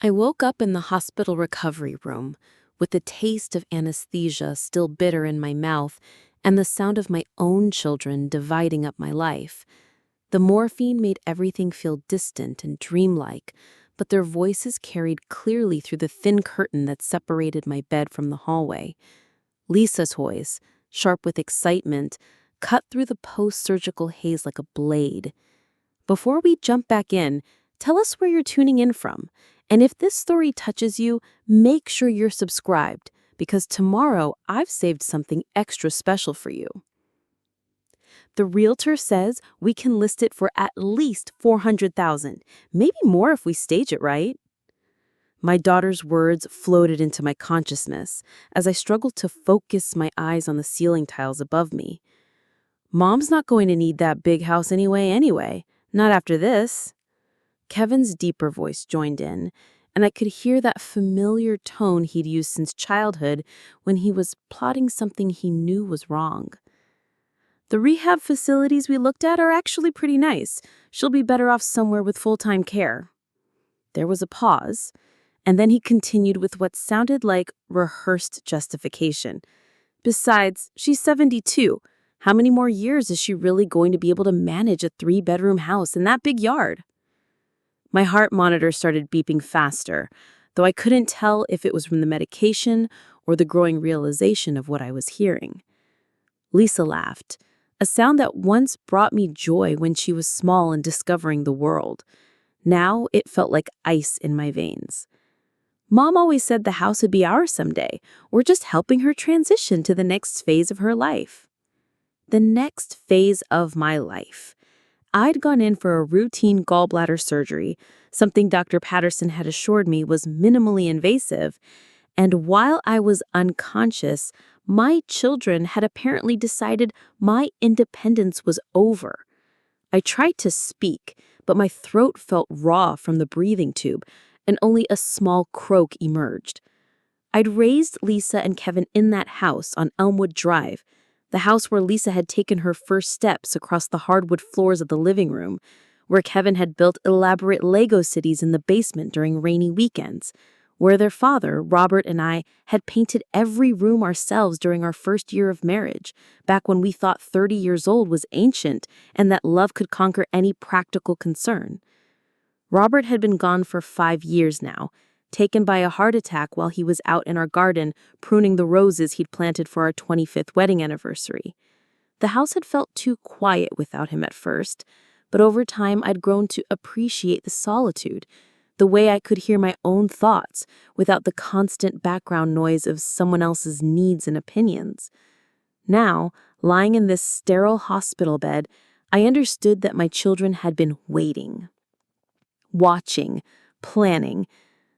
I woke up in the hospital recovery room with the taste of anesthesia still bitter in my mouth and the sound of my own children dividing up my life. The morphine made everything feel distant and dreamlike, but their voices carried clearly through the thin curtain that separated my bed from the hallway. Lisa's voice, sharp with excitement, cut through the post-surgical haze like a blade. Before we jump back in, tell us where you're tuning in from. And if this story touches you, make sure you're subscribed, because tomorrow I've saved something extra special for you. The realtor says we can list it for at least $400,000, maybe more if we stage it right. My daughter's words floated into my consciousness as I struggled to focus my eyes on the ceiling tiles above me. Mom's not going to need that big house anyway. Not after this. Kevin's deeper voice joined in, and I could hear that familiar tone he'd used since childhood when he was plotting something he knew was wrong. The rehab facilities we looked at are actually pretty nice. She'll be better off somewhere with full-time care. There was a pause, and then he continued with what sounded like rehearsed justification. Besides, she's 72. How many more years is she really going to be able to manage a 3-bedroom house in that big yard? My heart monitor started beeping faster, though I couldn't tell if it was from the medication or the growing realization of what I was hearing. Lisa laughed, a sound that once brought me joy when she was small and discovering the world. Now it felt like ice in my veins. Mom always said the house would be ours someday. We're just helping her transition to the next phase of her life. The next phase of my life. I'd gone in for a routine gallbladder surgery, something Dr. Patterson had assured me was minimally invasive, and while I was unconscious, my children had apparently decided my independence was over. I tried to speak, but my throat felt raw from the breathing tube, and only a small croak emerged. I'd raised Lisa and Kevin in that house on Elmwood Drive, the house where Lisa had taken her first steps across the hardwood floors of the living room, where Kevin had built elaborate Lego cities in the basement during rainy weekends, where their father, Robert, and I had painted every room ourselves during our first year of marriage, back when we thought 30 years old was ancient and that love could conquer any practical concern. Robert had been gone for 5 years now, taken by a heart attack while he was out in our garden pruning the roses he'd planted for our 25th wedding anniversary. The house had felt too quiet without him at first, but over time I'd grown to appreciate the solitude, the way I could hear my own thoughts without the constant background noise of someone else's needs and opinions. Now, lying in this sterile hospital bed, I understood that my children had been waiting, watching, planning.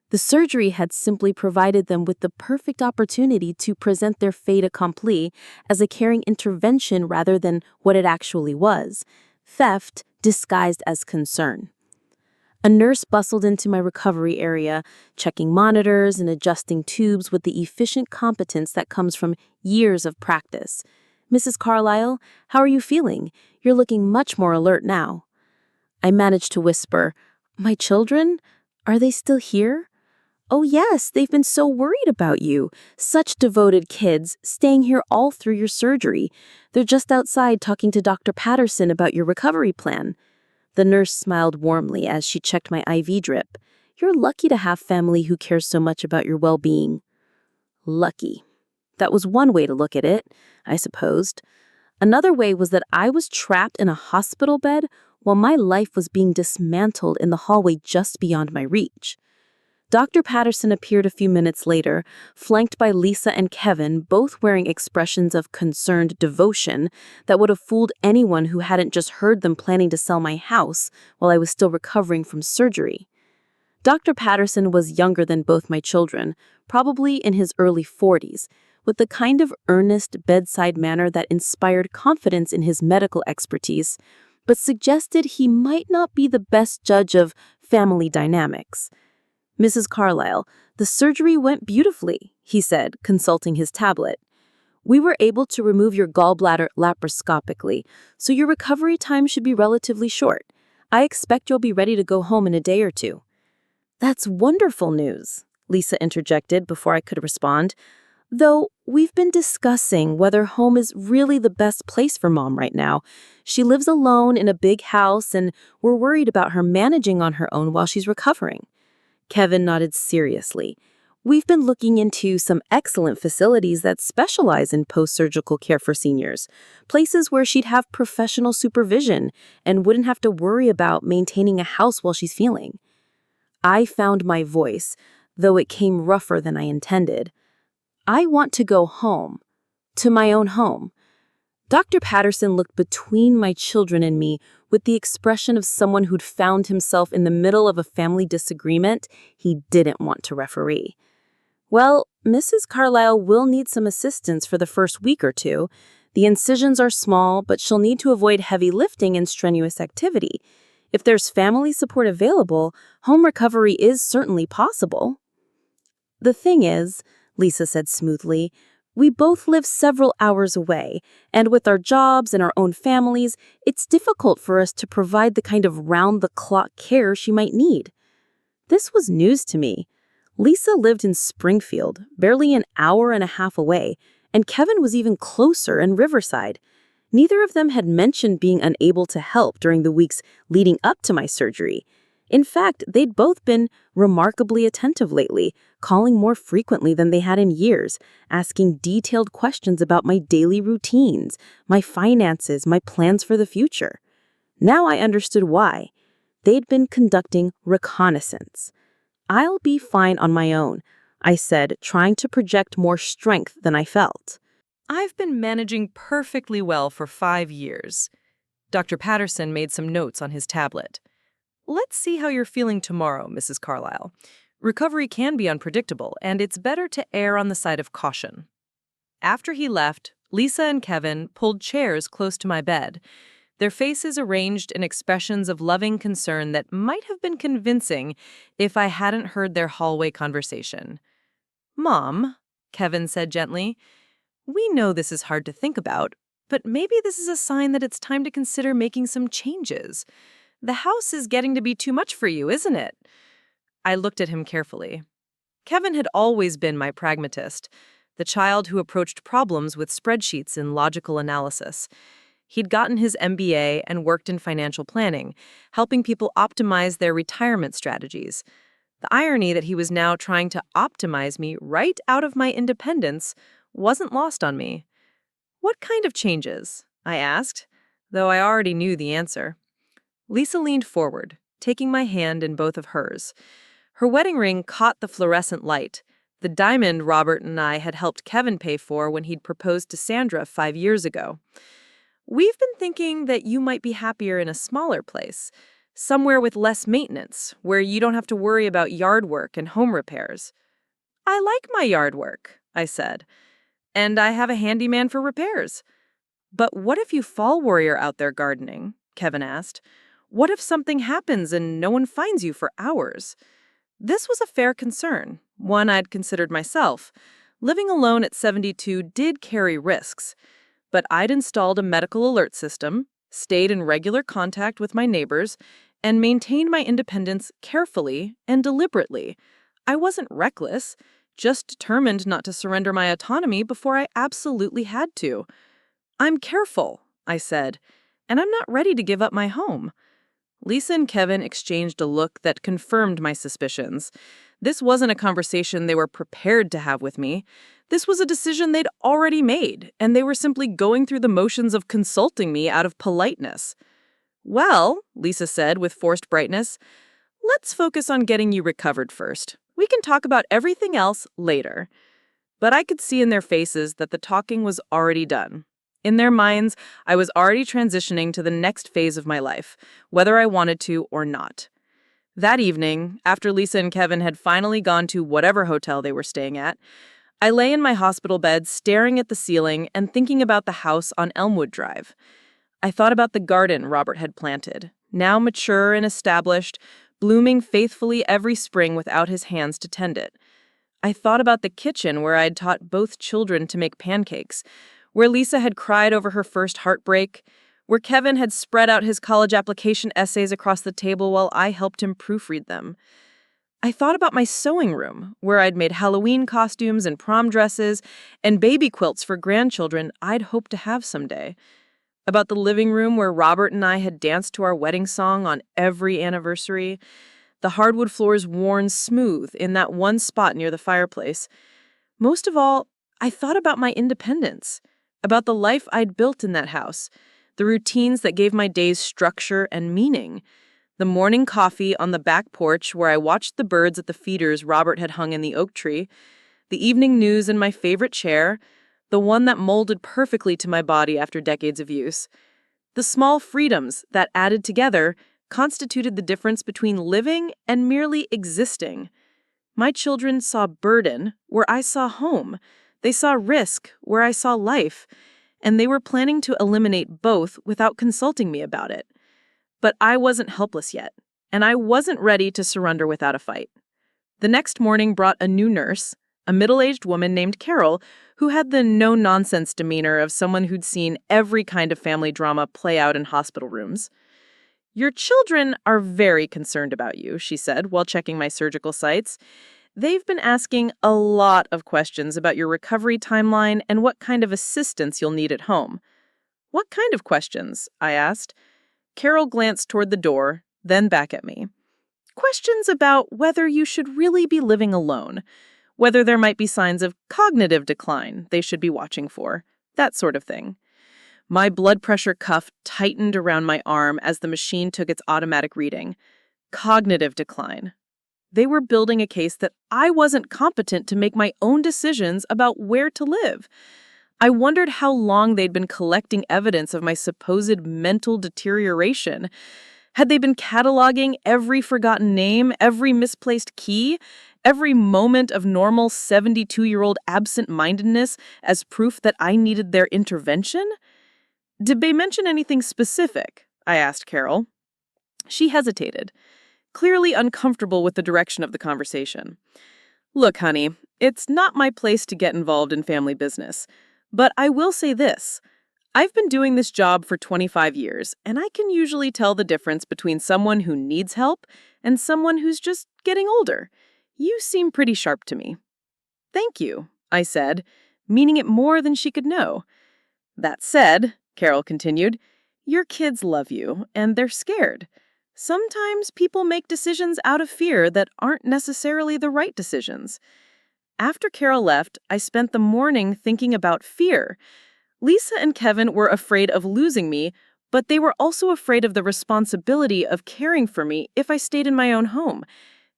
The surgery had simply provided them with the perfect opportunity to present their fait accompli as a caring intervention rather than what it actually was, theft disguised as concern. A nurse bustled into my recovery area, checking monitors and adjusting tubes with the efficient competence that comes from years of practice. "Mrs. Carlyle, how are you feeling? You're looking much more alert now." I managed to whisper, "My children? Are they still here?" "Oh yes, they've been so worried about you. Such devoted kids, staying here all through your surgery. They're just outside talking to Dr. Patterson about your recovery plan." The nurse smiled warmly as she checked my IV drip. "You're lucky to have family who cares so much about your well-being." Lucky. That was one way to look at it, I supposed. Another way was that I was trapped in a hospital bed while my life was being dismantled in the hallway just beyond my reach. Dr. Patterson appeared a few minutes later, flanked by Lisa and Kevin, both wearing expressions of concerned devotion that would have fooled anyone who hadn't just heard them planning to sell my house while I was still recovering from surgery. Dr. Patterson was younger than both my children, probably in his early 40s, with the kind of earnest bedside manner that inspired confidence in his medical expertise, but suggested he might not be the best judge of family dynamics. "Mrs. Carlyle, the surgery went beautifully," he said, consulting his tablet. "We were able to remove your gallbladder laparoscopically, so your recovery time should be relatively short. I expect you'll be ready to go home in a day or two." That's wonderful news, Lisa interjected before I could respond. Though we've been discussing whether home is really the best place for Mom right now. She lives alone in a big house, and we're worried about her managing on her own while she's recovering. Kevin nodded seriously. We've been looking into some excellent facilities that specialize in post-surgical care for seniors, places where she'd have professional supervision and wouldn't have to worry about maintaining a house while she's feeling. I found my voice, though it came rougher than I intended. I want to go home, to my own home. Dr. Patterson looked between my children and me with the expression of someone who'd found himself in the middle of a family disagreement he didn't want to referee. Well, Mrs. Carlisle will need some assistance for the first week or two. The incisions are small, but she'll need to avoid heavy lifting and strenuous activity. If there's family support available, home recovery is certainly possible. The thing is, Lisa said smoothly, we both live several hours away, and with our jobs and our own families, it's difficult for us to provide the kind of round-the-clock care she might need. This was news to me. Lisa lived in Springfield, barely an hour and a half away, and Kevin was even closer in Riverside. Neither of them had mentioned being unable to help during the weeks leading up to my surgery. In fact, they'd both been remarkably attentive lately, calling more frequently than they had in years, asking detailed questions about my daily routines, my finances, my plans for the future. Now I understood why. They'd been conducting reconnaissance. I'll be fine on my own, I said, trying to project more strength than I felt. I've been managing perfectly well for 5 years. Dr. Patterson made some notes on his tablet. Let's see how you're feeling tomorrow, Mrs. Carlisle. Recovery can be unpredictable, and it's better to err on the side of caution. After he left, Lisa and Kevin pulled chairs close to my bed, their faces arranged in expressions of loving concern that might have been convincing if I hadn't heard their hallway conversation. "Mom," Kevin said gently, "we know this is hard to think about, but maybe this is a sign that it's time to consider making some changes. The house is getting to be too much for you, isn't it?" I looked at him carefully. Kevin had always been my pragmatist, the child who approached problems with spreadsheets and logical analysis. He'd gotten his MBA and worked in financial planning, helping people optimize their retirement strategies. The irony that he was now trying to optimize me right out of my independence wasn't lost on me. "What kind of changes?" I asked, though I already knew the answer. Lisa leaned forward, taking my hand in both of hers. Her wedding ring caught the fluorescent light, the diamond Robert and I had helped Kevin pay for when he'd proposed to Sandra 5 years ago. "We've been thinking that you might be happier in a smaller place, somewhere with less maintenance, where you don't have to worry about yard work and home repairs." "I like my yard work," I said, "and I have a handyman for repairs." "But what if you fall warrior out there gardening?" Kevin asked. "What if something happens and no one finds you for hours?" This was a fair concern, one I'd considered myself. Living alone at 72 did carry risks. But I'd installed a medical alert system, stayed in regular contact with my neighbors, and maintained my independence carefully and deliberately. I wasn't reckless, just determined not to surrender my autonomy before I absolutely had to. "I'm careful," I said, "and I'm not ready to give up my home." Lisa and Kevin exchanged a look that confirmed my suspicions. This wasn't a conversation they were prepared to have with me. This was a decision they'd already made, and they were simply going through the motions of consulting me out of politeness. "Well," Lisa said with forced brightness, "let's focus on getting you recovered first. We can talk about everything else later." But I could see in their faces that the talking was already done. In their minds, I was already transitioning to the next phase of my life, whether I wanted to or not. That evening, after Lisa and Kevin had finally gone to whatever hotel they were staying at, I lay in my hospital bed staring at the ceiling and thinking about the house on Elmwood Drive. I thought about the garden Robert had planted, now mature and established, blooming faithfully every spring without his hands to tend it. I thought about the kitchen where I'd taught both children to make pancakes, where Lisa had cried over her first heartbreak, where Kevin had spread out his college application essays across the table while I helped him proofread them. I thought about my sewing room, where I'd made Halloween costumes and prom dresses and baby quilts for grandchildren I'd hoped to have someday. About the living room where Robert and I had danced to our wedding song on every anniversary, the hardwood floors worn smooth in that one spot near the fireplace. Most of all, I thought about my independence, about the life I'd built in that house, the routines that gave my days structure and meaning. The morning coffee on the back porch where I watched the birds at the feeders Robert had hung in the oak tree, the evening news in my favorite chair, the one that molded perfectly to my body after decades of use. The small freedoms that, added together, constituted the difference between living and merely existing. My children saw burden where I saw home. They saw risk where I saw life, and they were planning to eliminate both without consulting me about it. But I wasn't helpless yet, and I wasn't ready to surrender without a fight. The next morning brought a new nurse, a middle-aged woman named Carol, who had the no-nonsense demeanor of someone who'd seen every kind of family drama play out in hospital rooms. "Your children are very concerned about you," she said while checking my surgical sites. "They've been asking a lot of questions about your recovery timeline and what kind of assistance you'll need at home." "What kind of questions?" I asked. Carol glanced toward the door, then back at me. "Questions about whether you should really be living alone, whether there might be signs of cognitive decline they should be watching for, that sort of thing." My blood pressure cuff tightened around my arm as the machine took its automatic reading. Cognitive decline. They were building a case that I wasn't competent to make my own decisions about where to live. I wondered how long they'd been collecting evidence of my supposed mental deterioration. Had they been cataloging every forgotten name, every misplaced key, every moment of normal 72-year-old absent-mindedness as proof that I needed their intervention? "Did they mention anything specific?" I asked Carol. She hesitated, clearly uncomfortable with the direction of the conversation. "Look, honey, it's not my place to get involved in family business. But I will say this. I've been doing this job for 25 years, and I can usually tell the difference between someone who needs help and someone who's just getting older. You seem pretty sharp to me." "Thank you," I said, meaning it more than she could know. "That said," Carol continued, "your kids love you, and they're scared. Sometimes people make decisions out of fear that aren't necessarily the right decisions." After Carol left, I spent the morning thinking about fear. Lisa and Kevin were afraid of losing me, but they were also afraid of the responsibility of caring for me if I stayed in my own home.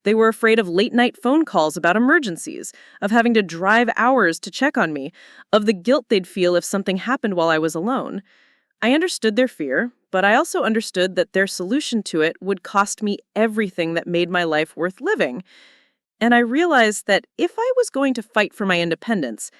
They were afraid of late-night phone calls about emergencies, of having to drive hours to check on me, of the guilt they'd feel if something happened while I was alone. I understood their fear, but I also understood that their solution to it would cost me everything that made my life worth living. And I realized that if I was going to fight for my independence,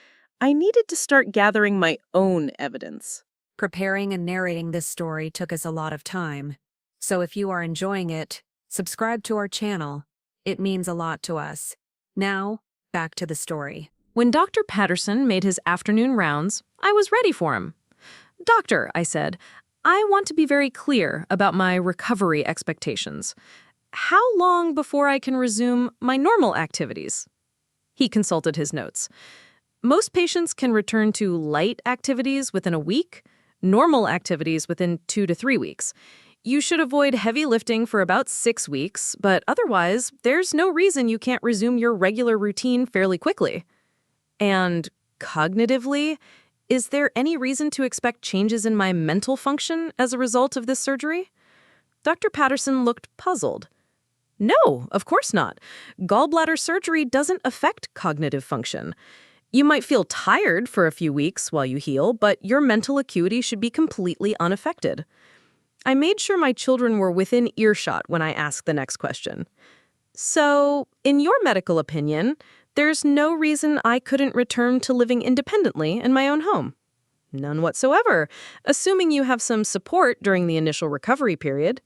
I needed to start gathering my own evidence. Preparing and narrating this story took us a lot of time. So if you are enjoying it, subscribe to our channel. It means a lot to us. Now, back to the story. When Dr. Patterson made his afternoon rounds, I was ready for him. "Doctor," I said, "I want to be very clear about my recovery expectations. How long before I can resume my normal activities?" He consulted his notes. "Most patients can return to light activities within a week, normal activities within 2 to 3 weeks. You should avoid heavy lifting for about 6 weeks, but otherwise, there's no reason you can't resume your regular routine fairly quickly." "And cognitively, is there any reason to expect changes in my mental function as a result of this surgery?" Dr. Patterson looked puzzled. "No, of course not. Gallbladder surgery doesn't affect cognitive function. You might feel tired for a few weeks while you heal, but your mental acuity should be completely unaffected." I made sure my children were within earshot when I asked the next question. "So, in your medical opinion, there's no reason I couldn't return to living independently in my own home?" "None whatsoever, assuming you have some support during the initial recovery period."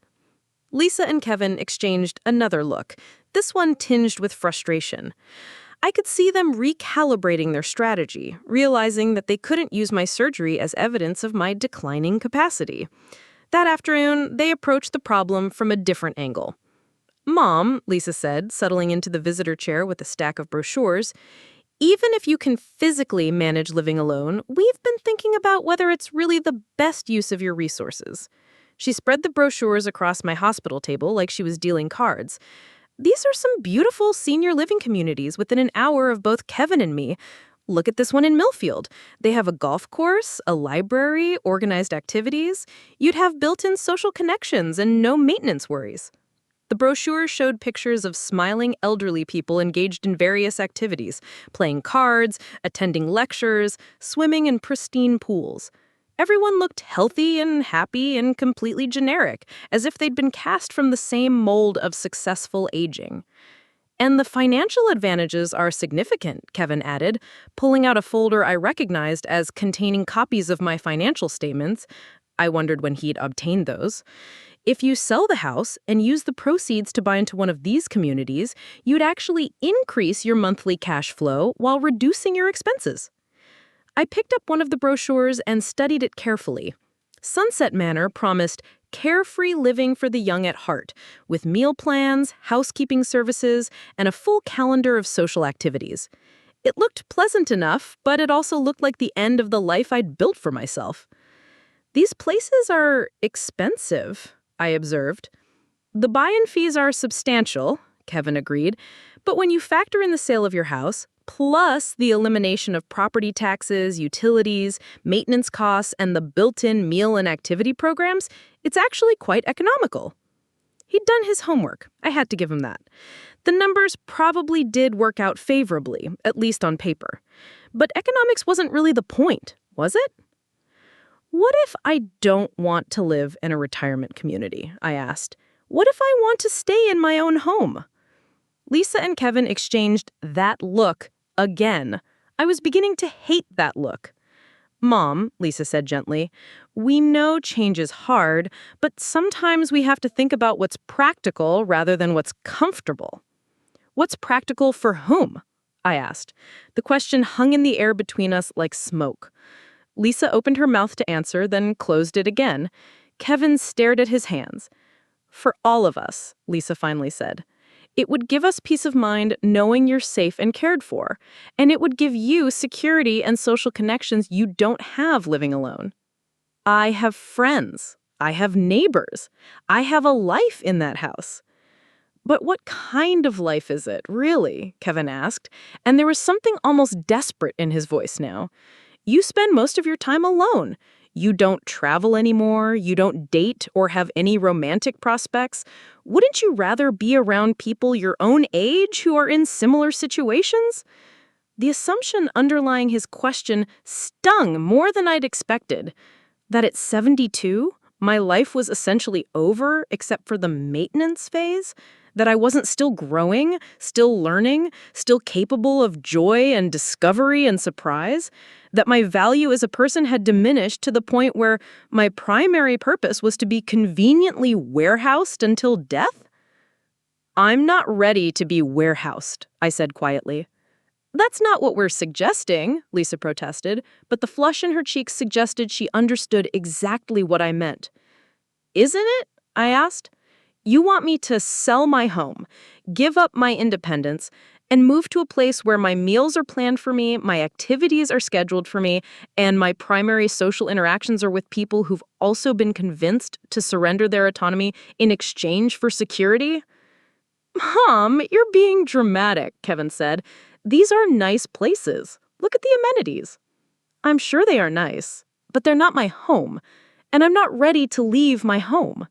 Lisa and Kevin exchanged another look, this one tinged with frustration. I could see them recalibrating their strategy, realizing that they couldn't use my surgery as evidence of my declining capacity. That afternoon, they approached the problem from a different angle. Mom, Lisa said, settling into the visitor chair with a stack of brochures, even if you can physically manage living alone, we've been thinking about whether it's really the best use of your resources. She spread the brochures across my hospital table like she was dealing cards. These are some beautiful senior living communities within an hour of both Kevin and me. Look at this one in Millfield. They have a golf course, a library, organized activities. You'd have built-in social connections and no maintenance worries. The brochure showed pictures of smiling elderly people engaged in various activities, playing cards, attending lectures, swimming in pristine pools. Everyone looked healthy and happy and completely generic, as if they'd been cast from the same mold of successful aging. And the financial advantages are significant, Kevin added, pulling out a folder I recognized as containing copies of my financial statements. I wondered when he'd obtained those. If you sell the house and use the proceeds to buy into one of these communities, you'd actually increase your monthly cash flow while reducing your expenses. I picked up one of the brochures and studied it carefully. Sunset Manor promised carefree living for the young at heart, with meal plans, housekeeping services, and a full calendar of social activities. It looked pleasant enough, but it also looked like the end of the life I'd built for myself. These places are expensive, I observed. The buy-in fees are substantial, Kevin agreed, but when you factor in the sale of your house, plus the elimination of property taxes, utilities, maintenance costs, and the built-in meal and activity programs, it's actually quite economical. He'd done his homework. I had to give him that. The numbers probably did work out favorably, at least on paper. But economics wasn't really the point, was it? What if I don't want to live in a retirement community? I asked. What if I want to stay in my own home? Lisa and Kevin exchanged that look again. I was beginning to hate that look. Mom, Lisa said gently, we know change is hard, but sometimes we have to think about what's practical rather than what's comfortable. What's practical for whom? I asked. The question hung in the air between us like smoke. Lisa opened her mouth to answer, then closed it again. Kevin stared at his hands. For all of us, Lisa finally said. It would give us peace of mind knowing you're safe and cared for, and it would give you security and social connections you don't have living alone. I have friends. I have neighbors. I have a life in that house. But what kind of life is it, really? Kevin asked, and there was something almost desperate in his voice now. You spend most of your time alone. You don't travel anymore. You don't date or have any romantic prospects. Wouldn't you rather be around people your own age who are in similar situations? The assumption underlying his question stung more than I'd expected. That at 72, my life was essentially over except for the maintenance phase? That I wasn't still growing, still learning, still capable of joy and discovery and surprise? That my value as a person had diminished to the point where my primary purpose was to be conveniently warehoused until death? I'm not ready to be warehoused, I said quietly. That's not what we're suggesting, Lisa protested, but the flush in her cheeks suggested she understood exactly what I meant. Isn't it? I asked. You want me to sell my home, give up my independence, and move to a place where my meals are planned for me, my activities are scheduled for me, and my primary social interactions are with people who've also been convinced to surrender their autonomy in exchange for security? Mom, you're being dramatic, Kevin said. These are nice places. Look at the amenities. I'm sure they are nice, but they're not my home, and I'm not ready to leave my home.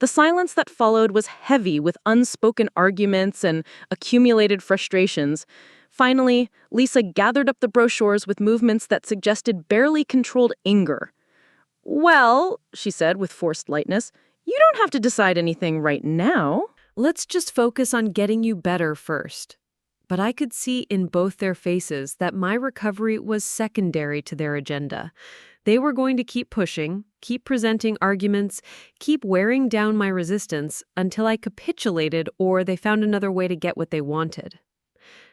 The silence that followed was heavy with unspoken arguments and accumulated frustrations. Finally, Lisa gathered up the brochures with movements that suggested barely controlled anger. Well, she said with forced lightness, you don't have to decide anything right now. Let's just focus on getting you better first. But I could see in both their faces that my recovery was secondary to their agenda. They were going to keep pushing, keep presenting arguments, keep wearing down my resistance until I capitulated or they found another way to get what they wanted.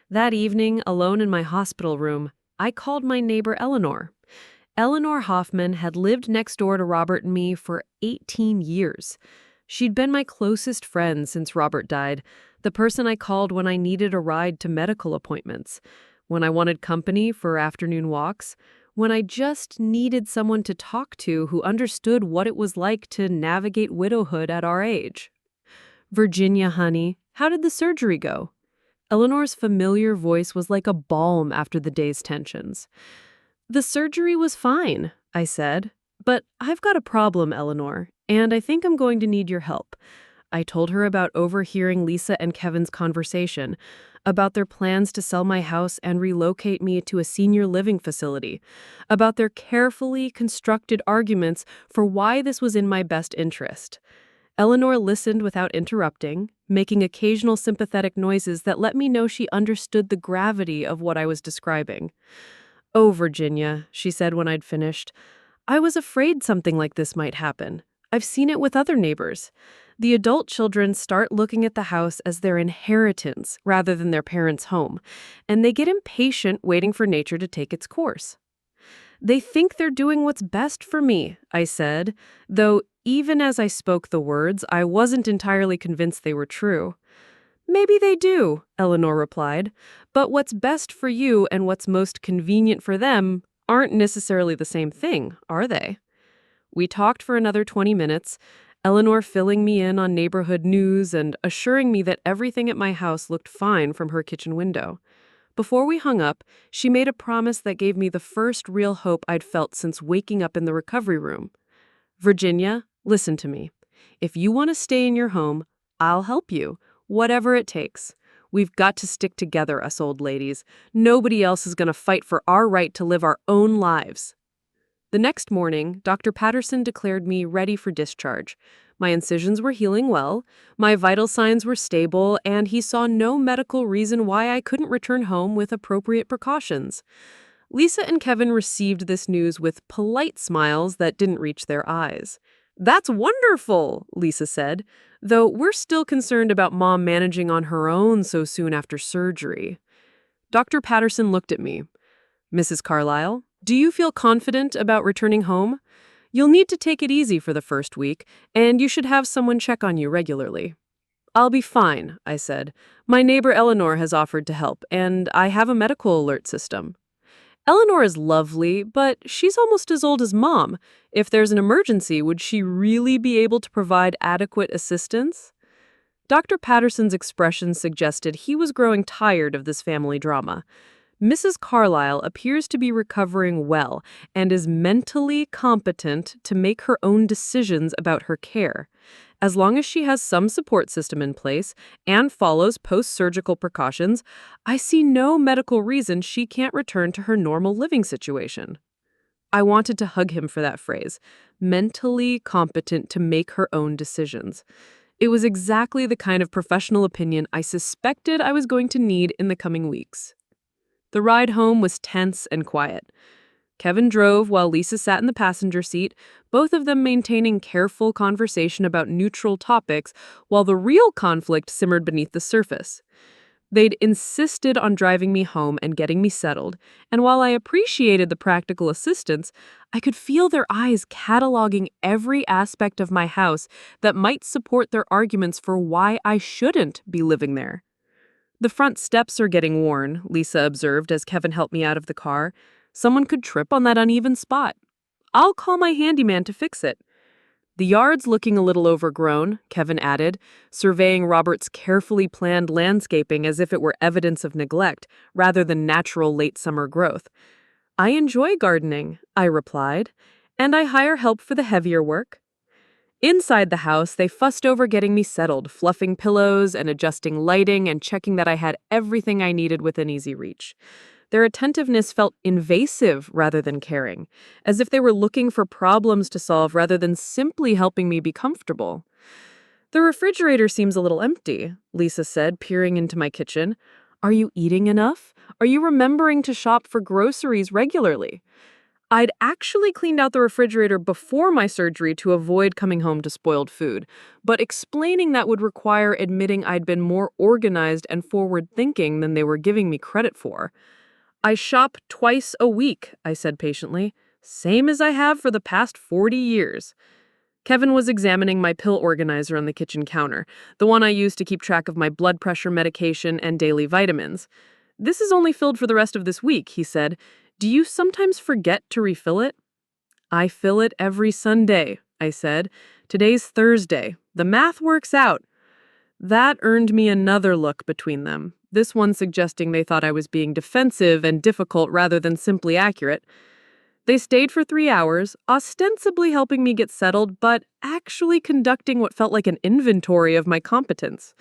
That evening, alone in my hospital room, I called my neighbor Eleanor. Eleanor Hoffman had lived next door to Robert and me for 18 years. She'd been my closest friend since Robert died, the person I called when I needed a ride to medical appointments, when I wanted company for afternoon walks, when I just needed someone to talk to who understood what it was like to navigate widowhood at our age. "Virginia, honey, how did the surgery go?" Eleanor's familiar voice was like a balm after the day's tensions. "The surgery was fine," I said. "But I've got a problem, Eleanor, and I think I'm going to need your help." I told her about overhearing Lisa and Kevin's conversation, about their plans to sell my house and relocate me to a senior living facility, about their carefully constructed arguments for why this was in my best interest. Eleanor listened without interrupting, making occasional sympathetic noises that let me know she understood the gravity of what I was describing. "Oh, Virginia," she said when I'd finished, "I was afraid something like this might happen. I've seen it with other neighbors. The adult children start looking at the house as their inheritance rather than their parents' home, and they get impatient waiting for nature to take its course." "They think they're doing what's best for me," I said, though even as I spoke the words, I wasn't entirely convinced they were true. "Maybe they do," Eleanor replied, "but what's best for you and what's most convenient for them aren't necessarily the same thing, are they?" We talked for another 20 minutes, Eleanor filling me in on neighborhood news and assuring me that everything at my house looked fine from her kitchen window. Before we hung up, she made a promise that gave me the first real hope I'd felt since waking up in the recovery room. "Virginia, listen to me. If you want to stay in your home, I'll help you, whatever it takes. We've got to stick together, us old ladies. Nobody else is going to fight for our right to live our own lives." The next morning, Dr. Patterson declared me ready for discharge. My incisions were healing well, my vital signs were stable, and he saw no medical reason why I couldn't return home with appropriate precautions. Lisa and Kevin received this news with polite smiles that didn't reach their eyes. "That's wonderful," Lisa said, though we're still concerned about Mom managing on her own so soon after surgery. Dr. Patterson looked at me. "Mrs. Carlisle, do you feel confident about returning home? You'll need to take it easy for the first week, and you should have someone check on you regularly." "I'll be fine," I said. "My neighbor Eleanor has offered to help, and I have a medical alert system." "Eleanor is lovely, but she's almost as old as Mom. If there's an emergency, would she really be able to provide adequate assistance?" Dr. Patterson's expression suggested he was growing tired of this family drama. "Mrs. Carlisle appears to be recovering well and is mentally competent to make her own decisions about her care. As long as she has some support system in place and follows post-surgical precautions, I see no medical reason she can't return to her normal living situation." I wanted to hug him for that phrase, mentally competent to make her own decisions. It was exactly the kind of professional opinion I suspected I was going to need in the coming weeks. The ride home was tense and quiet. Kevin drove while Lisa sat in the passenger seat, both of them maintaining careful conversation about neutral topics while the real conflict simmered beneath the surface. They'd insisted on driving me home and getting me settled, and while I appreciated the practical assistance, I could feel their eyes cataloging every aspect of my house that might support their arguments for why I shouldn't be living there. "The front steps are getting worn," Lisa observed as Kevin helped me out of the car. "Someone could trip on that uneven spot. I'll call my handyman to fix it." "The yard's looking a little overgrown," Kevin added, surveying Robert's carefully planned landscaping as if it were evidence of neglect rather than natural late summer growth. "I enjoy gardening," I replied, "and I hire help for the heavier work." Inside the house, they fussed over getting me settled, fluffing pillows and adjusting lighting and checking that I had everything I needed within easy reach. Their attentiveness felt invasive rather than caring, as if they were looking for problems to solve rather than simply helping me be comfortable. "The refrigerator seems a little empty," Lisa said, peering into my kitchen. "Are you eating enough? Are you remembering to shop for groceries regularly?" I'd actually cleaned out the refrigerator before my surgery to avoid coming home to spoiled food, but explaining that would require admitting I'd been more organized and forward-thinking than they were giving me credit for. "I shop twice a week," I said patiently, "same as I have for the past 40 years. Kevin was examining my pill organizer on the kitchen counter, the one I use to keep track of my blood pressure medication and daily vitamins. "This is only filled for the rest of this week," he said. "Do you sometimes forget to refill it?" "I fill it every Sunday," I said. "Today's Thursday. The math works out." That earned me another look between them, this one suggesting they thought I was being defensive and difficult rather than simply accurate. They stayed for 3 hours, ostensibly helping me get settled, but actually conducting what felt like an inventory of my competence.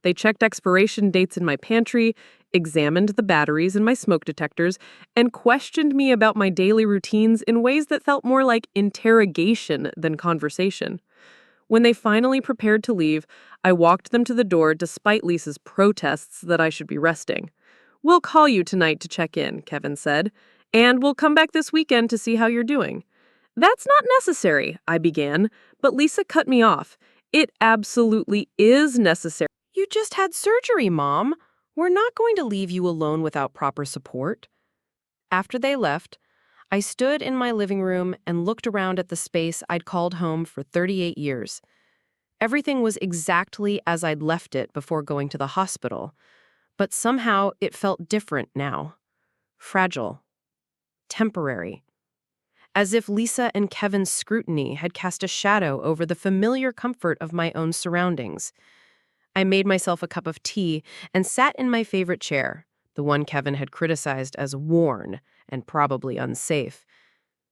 They checked expiration dates in my pantry, examined the batteries in my smoke detectors, and questioned me about my daily routines in ways that felt more like interrogation than conversation. When they finally prepared to leave, I walked them to the door despite Lisa's protests that I should be resting. "We'll call you tonight to check in," Kevin said, "and we'll come back this weekend to see how you're doing." "That's not necessary," I began, but Lisa cut me off. "It absolutely is necessary. You just had surgery, Mom. We're not going to leave you alone without proper support." After they left, I stood in my living room and looked around at the space I'd called home for 38 years. Everything was exactly as I'd left it before going to the hospital, but somehow it felt different now. Fragile. Temporary. As if Lisa and Kevin's scrutiny had cast a shadow over the familiar comfort of my own surroundings. I made myself a cup of tea and sat in my favorite chair, the one Kevin had criticized as worn and probably unsafe.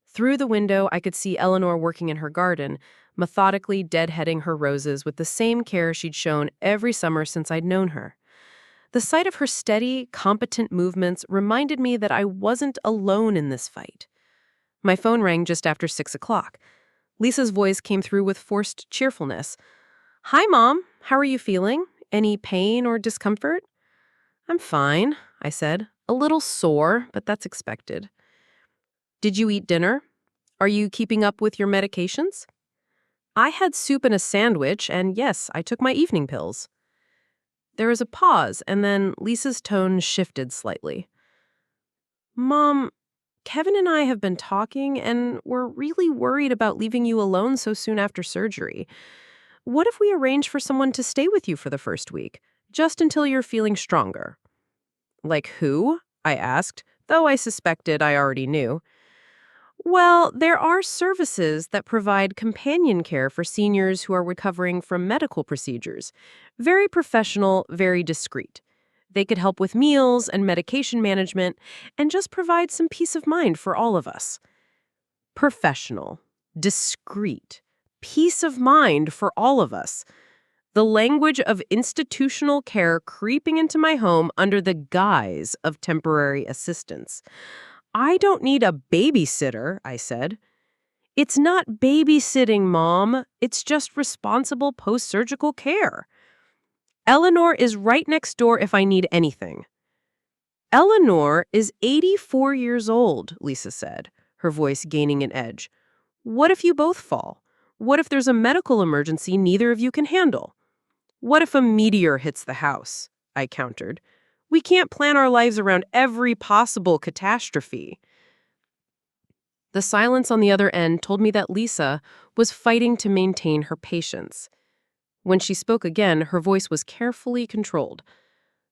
Through the window, I could see Eleanor working in her garden, methodically deadheading her roses with the same care she'd shown every summer since I'd known her. The sight of her steady, competent movements reminded me that I wasn't alone in this fight. My phone rang just after 6 o'clock. Lisa's voice came through with forced cheerfulness. "Hi, Mom. How are you feeling? Any pain or discomfort?" "I'm fine," I said. "A little sore, but that's expected." "Did you eat dinner? Are you keeping up with your medications?" "I had soup and a sandwich, and yes, I took my evening pills." There was a pause, and then Lisa's tone shifted slightly. "Mom, Kevin and I have been talking, and we're really worried about leaving you alone so soon after surgery. What if we arrange for someone to stay with you for the first week, just until you're feeling stronger?" "Like who?" I asked, though I suspected I already knew. "Well, there are services that provide companion care for seniors who are recovering from medical procedures. Very professional, very discreet. They could help with meals and medication management and just provide some peace of mind for all of us." Professional, discreet, peace of mind for all of us. The language of institutional care creeping into my home under the guise of temporary assistance. "I don't need a babysitter," I said. "It's not babysitting, Mom. It's just responsible post-surgical care. Eleanor is right next door if I need anything." "Eleanor is 84 years old," Lisa said, her voice gaining an edge. "What if you both fall? What if there's a medical emergency neither of you can handle?" "What if a meteor hits the house?" I countered. "We can't plan our lives around every possible catastrophe." The silence on the other end told me that Lisa was fighting to maintain her patience. When she spoke again, her voice was carefully controlled.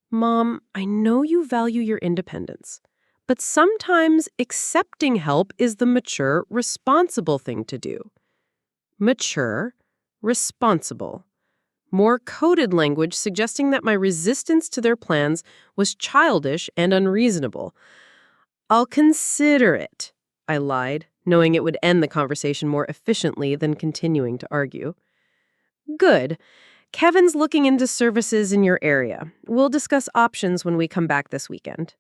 "Mom, I know you value your independence, but sometimes accepting help is the mature, responsible thing to do." Mature, responsible. More coded language suggesting that my resistance to their plans was childish and unreasonable. "I'll consider it," I lied, knowing it would end the conversation more efficiently than continuing to argue. "Good. Kevin's looking into services in your area. We'll discuss options when we come back this weekend."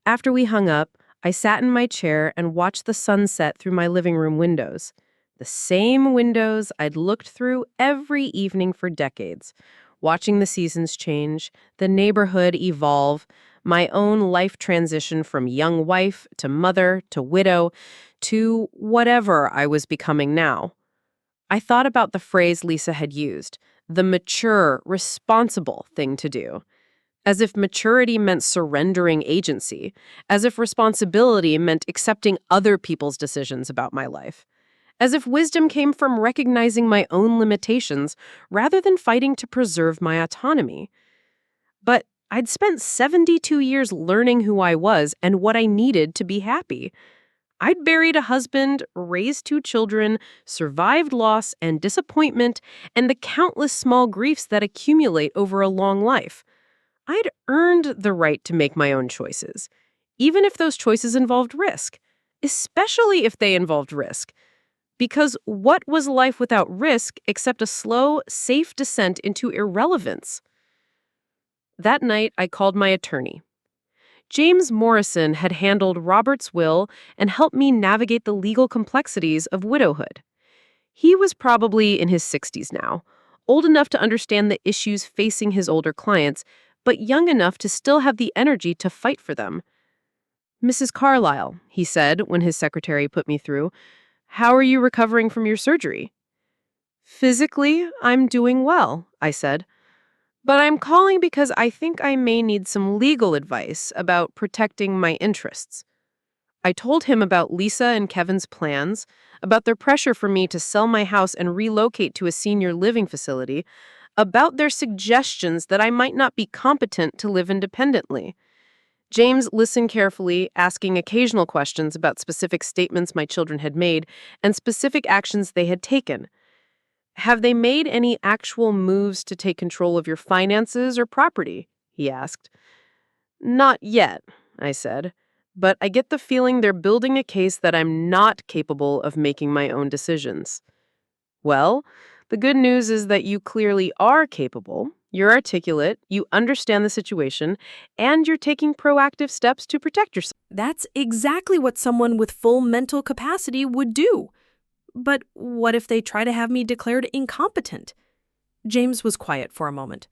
After we hung up, I sat in my chair and watched the sunset through my living room windows. The same windows I'd looked through every evening for decades, watching the seasons change, the neighborhood evolve, my own life transition from young wife to mother to widow to whatever I was becoming now. I thought about the phrase Lisa had used, the mature, responsible thing to do, as if maturity meant surrendering agency, as if responsibility meant accepting other people's decisions about my life. as if wisdom came from recognizing my own limitations rather than fighting to preserve my autonomy. But I'd spent 72 years learning who I was and what I needed to be happy. I'd buried a husband, raised 2 children, survived loss and disappointment, and the countless small griefs that accumulate over a long life. I'd earned the right to make my own choices, even if those choices involved risk, especially if they involved risk. Because what was life without risk except a slow, safe descent into irrelevance? That night, I called my attorney. James Morrison had handled Robert's will and helped me navigate the legal complexities of widowhood. He was probably in his 60s now, old enough to understand the issues facing his older clients, but young enough to still have the energy to fight for them. "Mrs. Carlyle," he said when his secretary put me through, "how are you recovering from your surgery?" "Physically, I'm doing well," I said. "But I'm calling because I think I may need some legal advice about protecting my interests." I told him about Lisa and Kevin's plans, about their pressure for me to sell my house and relocate to a senior living facility, about their suggestions that I might not be competent to live independently. James listened carefully, asking occasional questions about specific statements my children had made and specific actions they had taken. "Have they made any actual moves to take control of your finances or property?" he asked. "Not yet," I said, "but I get the feeling they're building a case that I'm not capable of making my own decisions." "Well, the good news is that you clearly are capable. You're articulate, you understand the situation, and you're taking proactive steps to protect yourself." That's exactly what someone with full mental capacity would do. But what if they try to have me declared incompetent? James was quiet for a moment.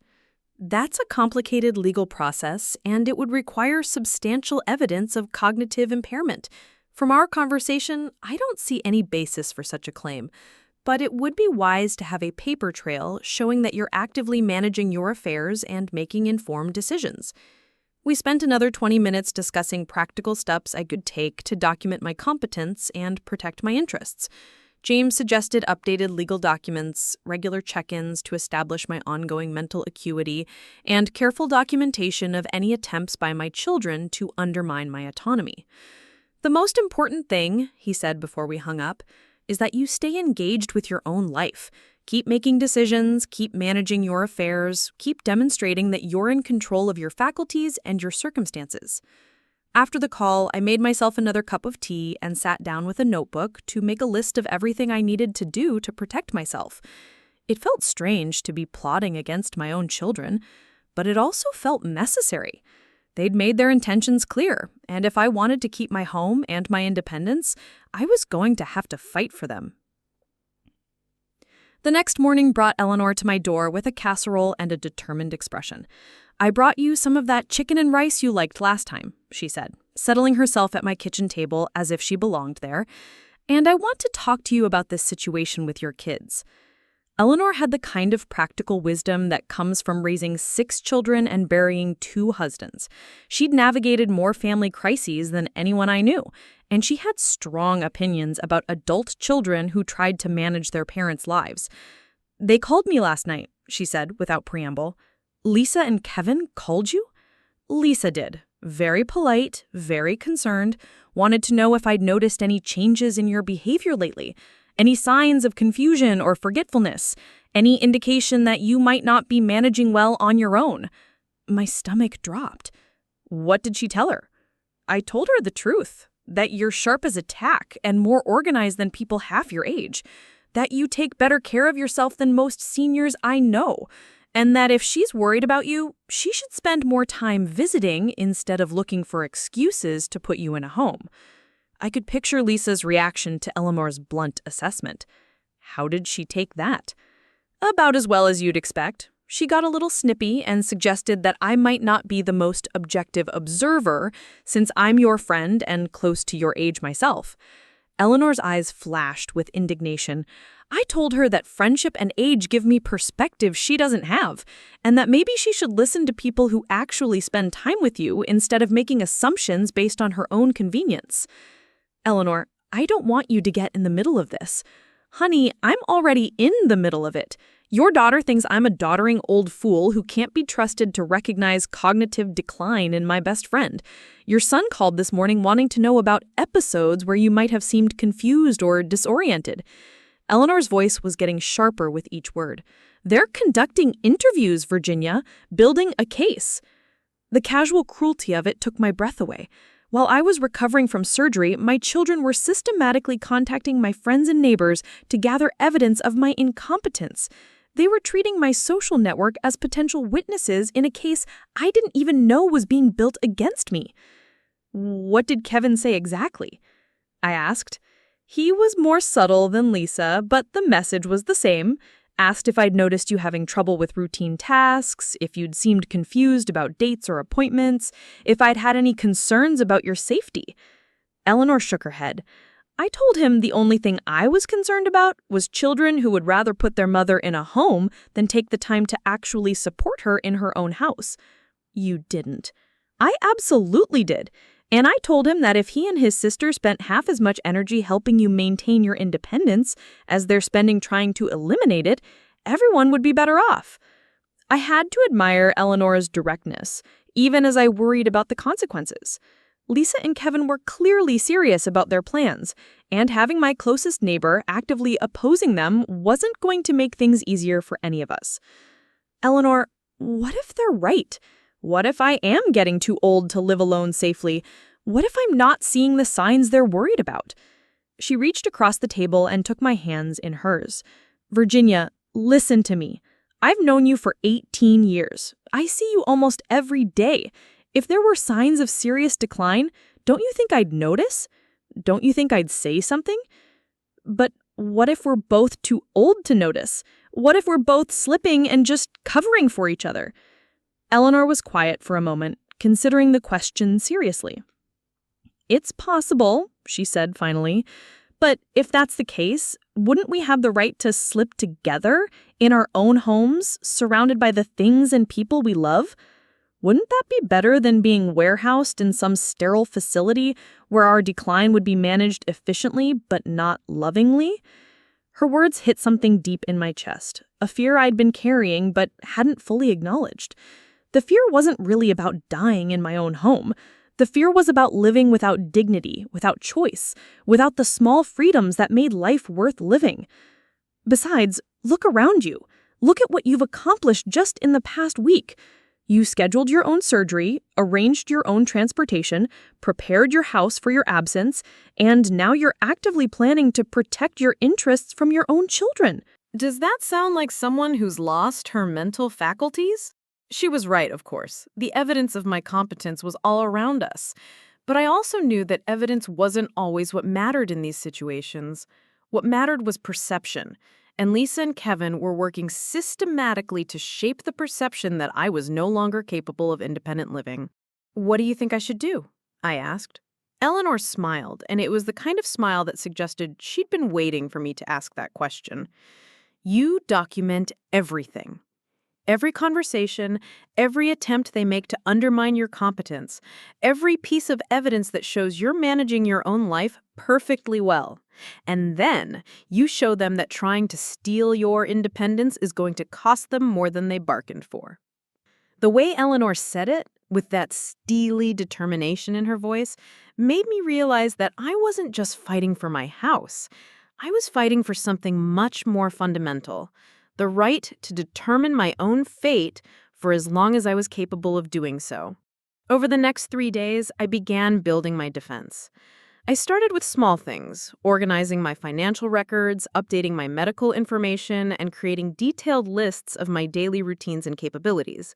That's a complicated legal process, and it would require substantial evidence of cognitive impairment. From our conversation, I don't see any basis for such a claim. But it would be wise to have a paper trail showing that you're actively managing your affairs and making informed decisions. We spent another 20 minutes discussing practical steps I could take to document my competence and protect my interests. James suggested updated legal documents, regular check-ins to establish my ongoing mental acuity, and careful documentation of any attempts by my children to undermine my autonomy. "The most important thing," he said before we hung up, "is that you stay engaged with your own life. Keep making decisions, keep managing your affairs, keep demonstrating that you're in control of your faculties and your circumstances." After the call, I made myself another cup of tea and sat down with a notebook to make a list of everything I needed to do to protect myself. It felt strange to be plotting against my own children, but it also felt necessary. They'd made their intentions clear, and if I wanted to keep my home and my independence, I was going to have to fight for them. The next morning brought Eleanor to my door with a casserole and a determined expression. "I brought you some of that chicken and rice you liked last time," she said, settling herself at my kitchen table as if she belonged there. "And I want to talk to you about this situation with your kids." Eleanor had the kind of practical wisdom that comes from raising 6 children and burying 2 husbands. She'd navigated more family crises than anyone I knew, and she had strong opinions about adult children who tried to manage their parents' lives. "They called me last night," she said without preamble. "Lisa and Kevin called you?" "Lisa did. Very polite, very concerned, wanted to know if I'd noticed any changes in your behavior lately. Any signs of confusion or forgetfulness? Any indication that you might not be managing well on your own?" My stomach dropped. What did she tell her? I told her the truth, that you're sharp as a tack and more organized than people half your age, that you take better care of yourself than most seniors I know, and that if she's worried about you, she should spend more time visiting instead of looking for excuses to put you in a home. I could picture Lisa's reaction to Eleanor's blunt assessment. How did she take that? About as well as you'd expect. She got a little snippy and suggested that I might not be the most objective observer since I'm your friend and close to your age myself. Eleanor's eyes flashed with indignation. I told her that friendship and age give me perspective she doesn't have, and that maybe she should listen to people who actually spend time with you instead of making assumptions based on her own convenience. "Eleanor, I don't want you to get in the middle of this. Honey, I'm already in the middle of it. Your daughter thinks I'm a doddering old fool who can't be trusted to recognize cognitive decline in my best friend. Your son called this morning wanting to know about episodes where you might have seemed confused or disoriented. Eleanor's voice was getting sharper with each word. They're conducting interviews, Virginia, building a case. The casual cruelty of it took my breath away. While I was recovering from surgery, my children were systematically contacting my friends and neighbors to gather evidence of my incompetence. They were treating my social network as potential witnesses in a case I didn't even know was being built against me. What did Kevin say exactly? I asked. He was more subtle than Lisa, but the message was the same. Asked if I'd noticed you having trouble with routine tasks, if you'd seemed confused about dates or appointments, if I'd had any concerns about your safety. Eleanor shook her head. I told him the only thing I was concerned about was children who would rather put their mother in a home than take the time to actually support her in her own house. You didn't. I absolutely did. And I told him that if he and his sister spent half as much energy helping you maintain your independence as they're spending trying to eliminate it, everyone would be better off. I had to admire Eleanor's directness, even as I worried about the consequences. Lisa and Kevin were clearly serious about their plans, and having my closest neighbor actively opposing them wasn't going to make things easier for any of us. Eleanor, what if they're right? What if I am getting too old to live alone safely? What if I'm not seeing the signs they're worried about? She reached across the table and took my hands in hers. Virginia, listen to me. I've known you for 18 years. I see you almost every day. If there were signs of serious decline, don't you think I'd notice? Don't you think I'd say something? But what if we're both too old to notice? What if we're both slipping and just covering for each other? Eleanor was quiet for a moment, considering the question seriously. It's possible, she said finally, but if that's the case, wouldn't we have the right to slip together in our own homes, surrounded by the things and people we love? Wouldn't that be better than being warehoused in some sterile facility where our decline would be managed efficiently but not lovingly? Her words hit something deep in my chest, a fear I'd been carrying but hadn't fully acknowledged. The fear wasn't really about dying in my own home. The fear was about living without dignity, without choice, without the small freedoms that made life worth living. Besides, look around you. Look at what you've accomplished just in the past week. You scheduled your own surgery, arranged your own transportation, prepared your house for your absence, and now you're actively planning to protect your interests from your own children. Does that sound like someone who's lost her mental faculties? She was right, of course. The evidence of my competence was all around us. But I also knew that evidence wasn't always what mattered in these situations. What mattered was perception. And Lisa and Kevin were working systematically to shape the perception that I was no longer capable of independent living. What do you think I should do? I asked. Eleanor smiled, and it was the kind of smile that suggested she'd been waiting for me to ask that question. You document everything. Every conversation, every attempt they make to undermine your competence, every piece of evidence that shows you're managing your own life perfectly well. And then you show them that trying to steal your independence is going to cost them more than they bargained for. The way Eleanor said it, with that steely determination in her voice, made me realize that I wasn't just fighting for my house. I was fighting for something much more fundamental. The right to determine my own fate for as long as I was capable of doing so. Over the next 3 days, I began building my defense. I started with small things, organizing my financial records, updating my medical information, and creating detailed lists of my daily routines and capabilities.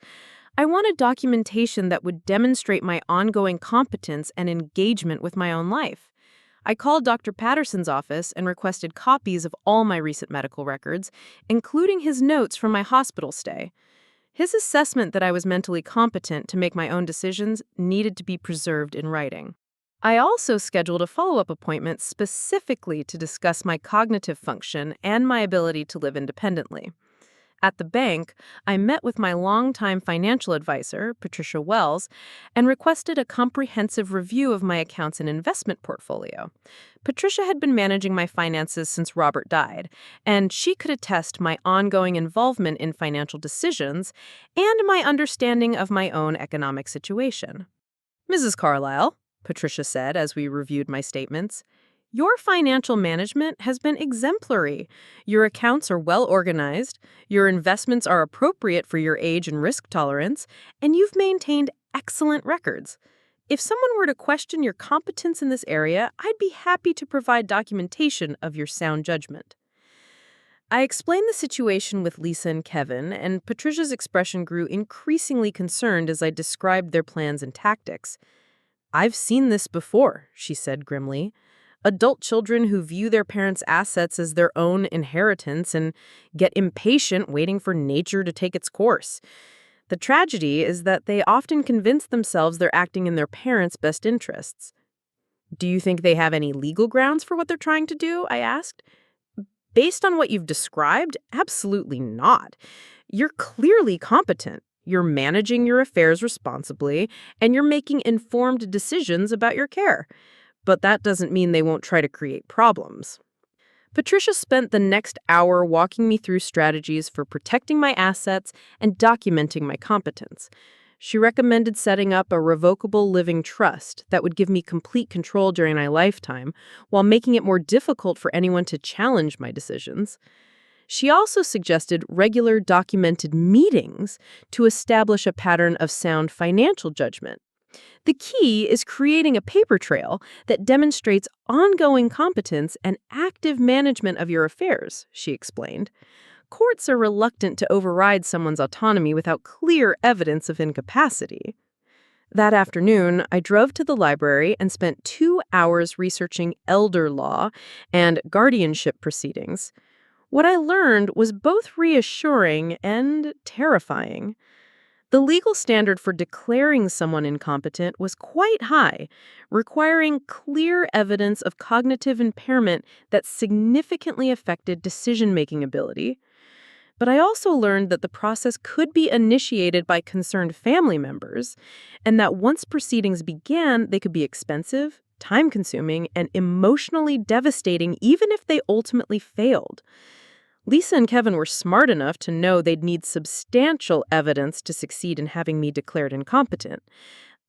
I wanted documentation that would demonstrate my ongoing competence and engagement with my own life. I called Dr. Patterson's office and requested copies of all my recent medical records, including his notes from my hospital stay. His assessment that I was mentally competent to make my own decisions needed to be preserved in writing. I also scheduled a follow-up appointment specifically to discuss my cognitive function and my ability to live independently. At the bank, I met with my longtime financial advisor, Patricia Wells, and requested a comprehensive review of my accounts and investment portfolio. Patricia had been managing my finances since Robert died, and she could attest my ongoing involvement in financial decisions and my understanding of my own economic situation. "Mrs. Carlyle," Patricia said as we reviewed my statements, "your financial management has been exemplary. Your accounts are well organized, your investments are appropriate for your age and risk tolerance, and you've maintained excellent records. If someone were to question your competence in this area, I'd be happy to provide documentation of your sound judgment." I explained the situation with Lisa and Kevin, and Patricia's expression grew increasingly concerned as I described their plans and tactics. "I've seen this before," she said grimly. "Adult children who view their parents' assets as their own inheritance and get impatient waiting for nature to take its course. The tragedy is that they often convince themselves they're acting in their parents' best interests." "Do you think they have any legal grounds for what they're trying to do?" I asked. "Based on what you've described, absolutely not. You're clearly competent. You're managing your affairs responsibly, and you're making informed decisions about your care. But that doesn't mean they won't try to create problems." Patricia spent the next hour walking me through strategies for protecting my assets and documenting my competence. She recommended setting up a revocable living trust that would give me complete control during my lifetime, while making it more difficult for anyone to challenge my decisions. She also suggested regular documented meetings to establish a pattern of sound financial judgment. "The key is creating a paper trail that demonstrates ongoing competence and active management of your affairs," she explained. "Courts are reluctant to override someone's autonomy without clear evidence of incapacity." That afternoon, I drove to the library and spent 2 hours researching elder law and guardianship proceedings. What I learned was both reassuring and terrifying. The legal standard for declaring someone incompetent was quite high, requiring clear evidence of cognitive impairment that significantly affected decision-making ability. But I also learned that the process could be initiated by concerned family members, and that once proceedings began, they could be expensive, time-consuming, and emotionally devastating even if they ultimately failed. Lisa and Kevin were smart enough to know they'd need substantial evidence to succeed in having me declared incompetent.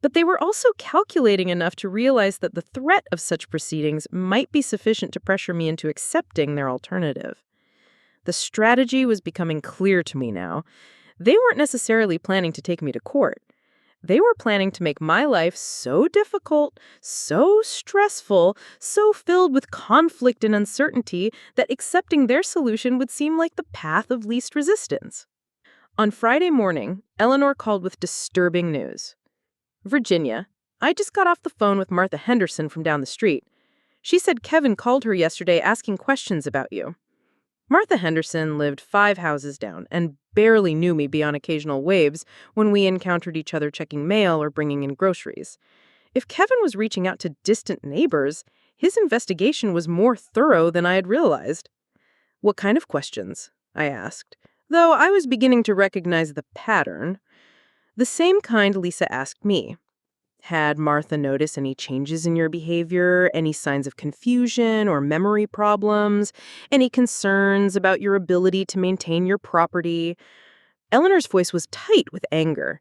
But they were also calculating enough to realize that the threat of such proceedings might be sufficient to pressure me into accepting their alternative. The strategy was becoming clear to me now. They weren't necessarily planning to take me to court. They were planning to make my life so difficult, so stressful, so filled with conflict and uncertainty that accepting their solution would seem like the path of least resistance. On Friday morning, Eleanor called with disturbing news. "Virginia, I just got off the phone with Martha Henderson from down the street. She said Kevin called her yesterday asking questions about you." Martha Henderson lived 5 houses down and barely knew me beyond occasional waves when we encountered each other checking mail or bringing in groceries. If Kevin was reaching out to distant neighbors, his investigation was more thorough than I had realized. "What kind of questions?" I asked, though I was beginning to recognize the pattern. "The same kind Lisa asked me. Had Martha noticed any changes in your behavior, any signs of confusion or memory problems, any concerns about your ability to maintain your property?" Eleanor's voice was tight with anger.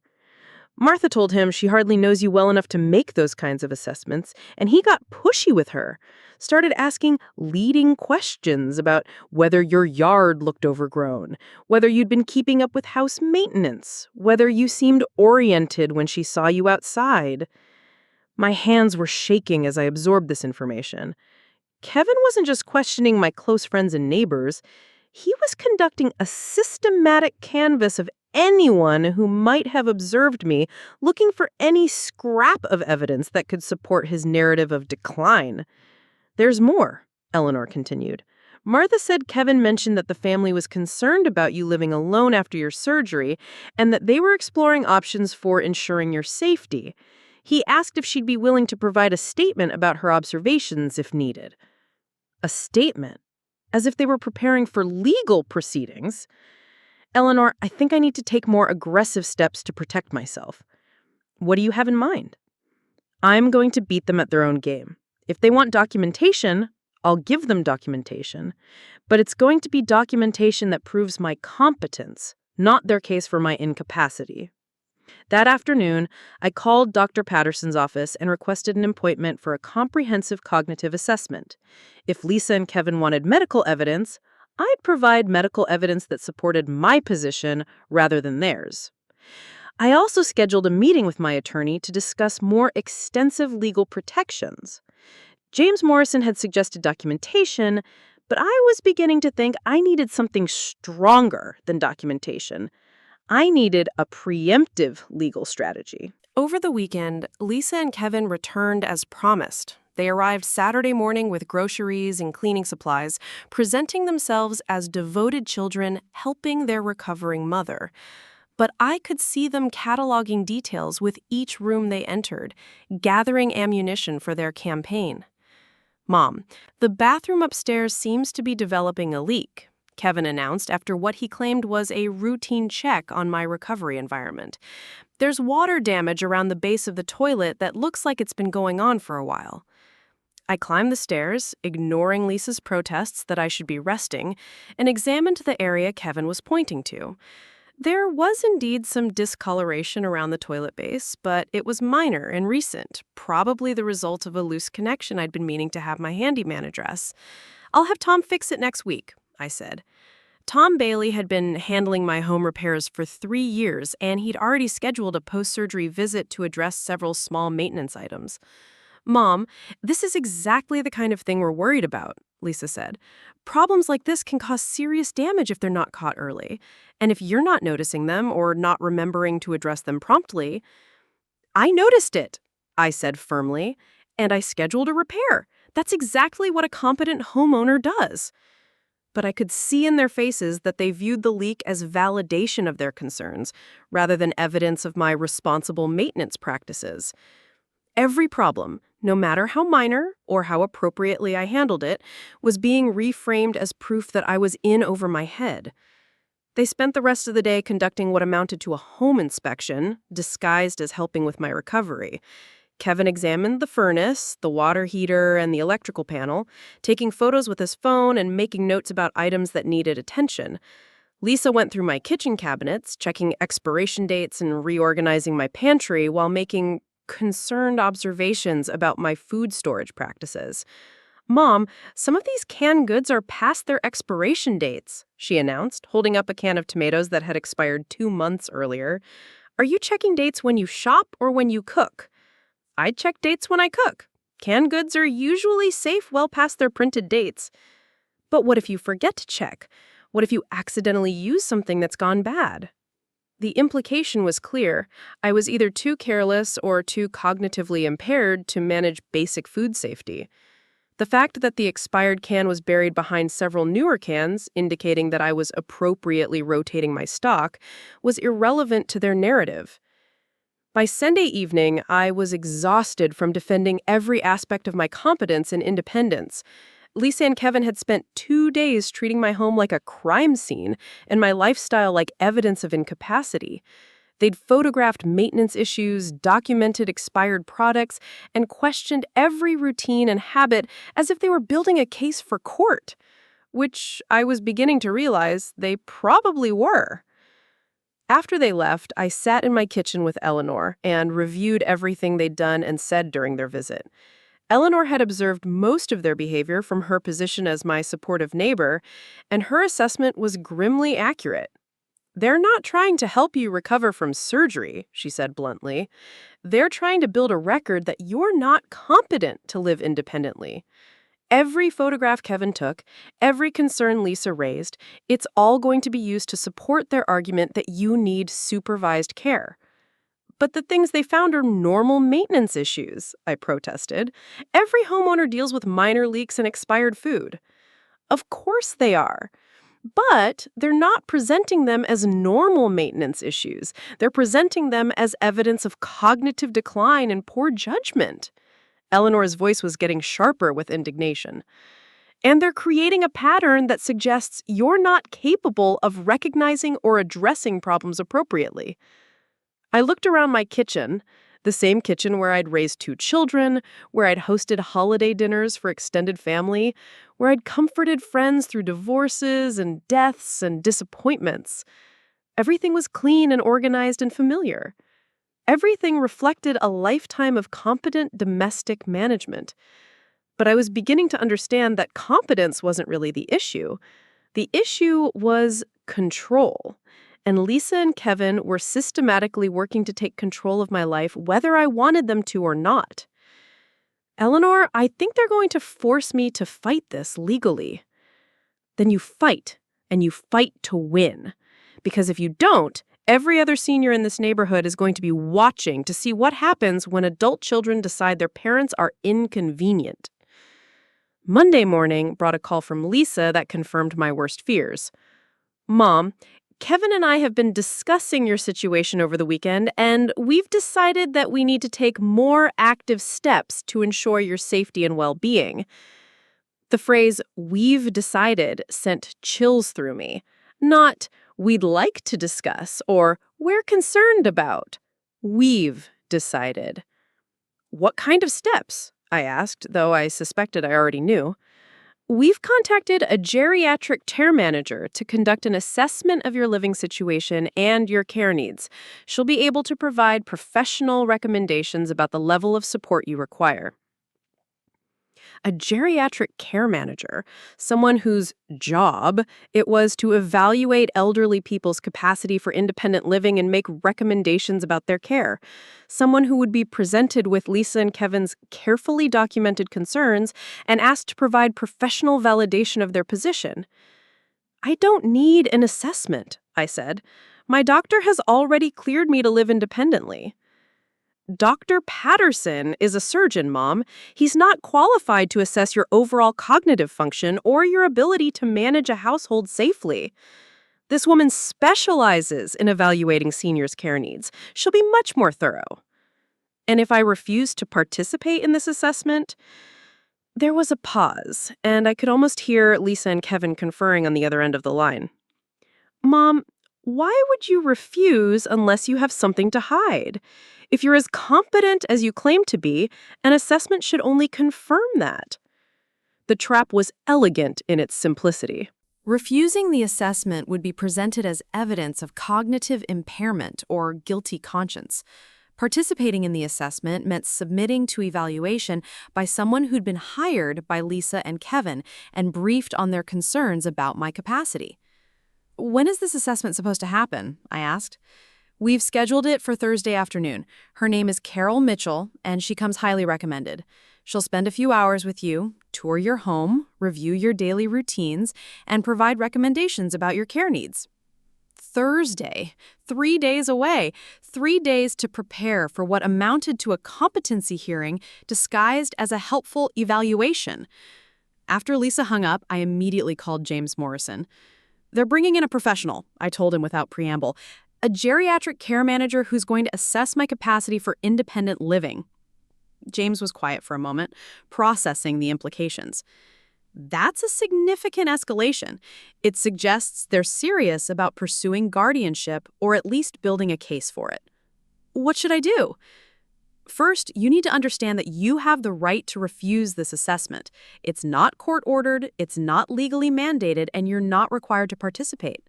"Martha told him she hardly knows you well enough to make those kinds of assessments, and he got pushy with her, started asking leading questions about whether your yard looked overgrown, whether you'd been keeping up with house maintenance, whether you seemed oriented when she saw you outside." My hands were shaking as I absorbed this information. Kevin wasn't just questioning my close friends and neighbors. He was conducting a systematic canvass of anyone who might have observed me, looking for any scrap of evidence that could support his narrative of decline. "There's more," Eleanor continued. "Martha said Kevin mentioned that the family was concerned about you living alone after your surgery and that they were exploring options for ensuring your safety. He asked if she'd be willing to provide a statement about her observations if needed." A statement? As if they were preparing for legal proceedings. Eleanor, I think I need to take more aggressive steps to protect myself. What do you have in mind? I'm going to beat them at their own game. If they want documentation, I'll give them documentation. But it's going to be documentation that proves my competence, not their case for my incapacity. That afternoon, I called Dr. Patterson's office and requested an appointment for a comprehensive cognitive assessment. If Lisa and Kevin wanted medical evidence, I'd provide medical evidence that supported my position rather than theirs. I also scheduled a meeting with my attorney to discuss more extensive legal protections. James Morrison had suggested documentation, but I was beginning to think I needed something stronger than documentation. I needed a preemptive legal strategy. Over the weekend, Lisa and Kevin returned as promised. They arrived Saturday morning with groceries and cleaning supplies, presenting themselves as devoted children helping their recovering mother. But I could see them cataloging details with each room they entered, gathering ammunition for their campaign. "Mom, the bathroom upstairs seems to be developing a leak," Kevin announced after what he claimed was a routine check on my recovery environment. "There's water damage around the base of the toilet that looks like it's been going on for a while." I climbed the stairs, ignoring Lisa's protests that I should be resting, and examined the area Kevin was pointing to. There was indeed some discoloration around the toilet base, but it was minor and recent, probably the result of a loose connection I'd been meaning to have my handyman address. "I'll have Tom fix it next week," I said. Tom Bailey had been handling my home repairs for 3 years, and he'd already scheduled a post-surgery visit to address several small maintenance items. "Mom, this is exactly the kind of thing we're worried about," Lisa said. "Problems like this can cause serious damage if they're not caught early. And if you're not noticing them or not remembering to address them promptly—" "I noticed it," I said firmly, "and I scheduled a repair. That's exactly what a competent homeowner does." But I could see in their faces that they viewed the leak as validation of their concerns, rather than evidence of my responsible maintenance practices. Every problem, no matter how minor or how appropriately I handled it, was being reframed as proof that I was in over my head. They spent the rest of the day conducting what amounted to a home inspection, disguised as helping with my recovery. Kevin examined the furnace, the water heater, and the electrical panel, taking photos with his phone and making notes about items that needed attention. Lisa went through my kitchen cabinets, checking expiration dates and reorganizing my pantry while making concerned observations about my food storage practices. "Mom, some of these canned goods are past their expiration dates," she announced, holding up a can of tomatoes that had expired 2 months earlier. "Are you checking dates when you shop or when you cook?" "I check dates when I cook. Canned goods are usually safe well past their printed dates." "But what if you forget to check? What if you accidentally use something that's gone bad?" The implication was clear. I was either too careless or too cognitively impaired to manage basic food safety. The fact that the expired can was buried behind several newer cans, indicating that I was appropriately rotating my stock, was irrelevant to their narrative. By Sunday evening, I was exhausted from defending every aspect of my competence and independence. Lisa and Kevin had spent 2 days treating my home like a crime scene and my lifestyle like evidence of incapacity. They'd photographed maintenance issues, documented expired products, and questioned every routine and habit as if they were building a case for court, which I was beginning to realize they probably were. After they left, I sat in my kitchen with Eleanor and reviewed everything they'd done and said during their visit. Eleanor had observed most of their behavior from her position as my supportive neighbor, and her assessment was grimly accurate. "They're not trying to help you recover from surgery," she said bluntly. "They're trying to build a record that you're not competent to live independently." Every photograph Kevin took, every concern Lisa raised, it's all going to be used to support their argument that you need supervised care. "But the things they found are normal maintenance issues," I protested. "Every homeowner deals with minor leaks and expired food." "Of course they are. But they're not presenting them as normal maintenance issues. They're presenting them as evidence of cognitive decline and poor judgment." Eleanor's voice was getting sharper with indignation. And they're creating a pattern that suggests you're not capable of recognizing or addressing problems appropriately. I looked around my kitchen, the same kitchen where I'd raised 2 children, where I'd hosted holiday dinners for extended family, where I'd comforted friends through divorces and deaths and disappointments. Everything was clean and organized and familiar. Everything reflected a lifetime of competent domestic management. But I was beginning to understand that competence wasn't really the issue. The issue was control. And Lisa and Kevin were systematically working to take control of my life, whether I wanted them to or not. Eleanor, I think they're going to force me to fight this legally. Then you fight, and you fight to win. Because if you don't, every other senior in this neighborhood is going to be watching to see what happens when adult children decide their parents are inconvenient. Monday morning brought a call from Lisa that confirmed my worst fears. Mom, Kevin and I have been discussing your situation over the weekend, and we've decided that we need to take more active steps to ensure your safety and well-being. The phrase, "we've decided," sent chills through me. Not, "we'd like to discuss," or "we're concerned about." We've decided. What kind of steps? I asked, though I suspected I already knew. We've contacted a geriatric care manager to conduct an assessment of your living situation and your care needs. She'll be able to provide professional recommendations about the level of support you require. A geriatric care manager, someone whose job it was to evaluate elderly people's capacity for independent living and make recommendations about their care. Someone who would be presented with Lisa and Kevin's carefully documented concerns and asked to provide professional validation of their position. I don't need an assessment, I said. My doctor has already cleared me to live independently. Dr. Patterson is a surgeon, Mom. He's not qualified to assess your overall cognitive function or your ability to manage a household safely. This woman specializes in evaluating seniors' care needs. She'll be much more thorough. And if I refuse to participate in this assessment? There was a pause, and I could almost hear Lisa and Kevin conferring on the other end of the line. Mom, why would you refuse unless you have something to hide? If you're as competent as you claim to be, an assessment should only confirm that. The trap was elegant in its simplicity. Refusing the assessment would be presented as evidence of cognitive impairment or guilty conscience. Participating in the assessment meant submitting to evaluation by someone who'd been hired by Lisa and Kevin and briefed on their concerns about my capacity. When is this assessment supposed to happen? I asked. We've scheduled it for Thursday afternoon. Her name is Carol Mitchell, and she comes highly recommended. She'll spend a few hours with you, tour your home, review your daily routines, and provide recommendations about your care needs. Thursday, 3 days away, 3 days to prepare for what amounted to a competency hearing disguised as a helpful evaluation. After Lisa hung up, I immediately called James Morrison. They're bringing in a professional, I told him without preamble. A geriatric care manager who's going to assess my capacity for independent living. James was quiet for a moment, processing the implications. That's a significant escalation. It suggests they're serious about pursuing guardianship or at least building a case for it. What should I do? First, you need to understand that you have the right to refuse this assessment. It's not court-ordered, it's not legally mandated, and you're not required to participate.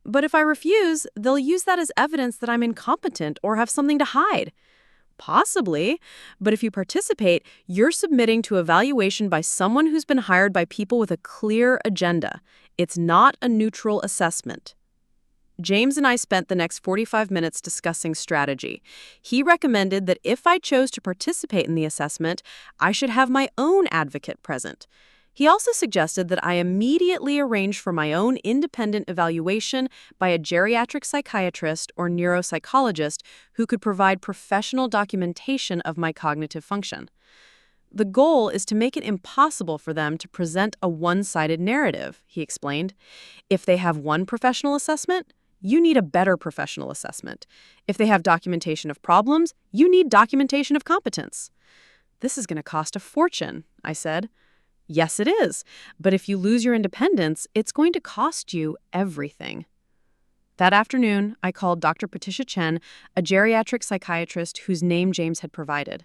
But if I refuse, they'll use that as evidence that I'm incompetent or have something to hide. Possibly, but if you participate, you're submitting to evaluation by someone who's been hired by people with a clear agenda. It's not a neutral assessment. James and I spent the next 45 minutes discussing strategy. He recommended that if I chose to participate in the assessment, I should have my own advocate present. He also suggested that I immediately arrange for my own independent evaluation by a geriatric psychiatrist or neuropsychologist who could provide professional documentation of my cognitive function. The goal is to make it impossible for them to present a one-sided narrative, he explained. If they have one professional assessment, you need a better professional assessment. If they have documentation of problems, you need documentation of competence. This is going to cost a fortune, I said. Yes, it is. But if you lose your independence, it's going to cost you everything. That afternoon, I called Dr. Patricia Chen, a geriatric psychiatrist whose name James had provided.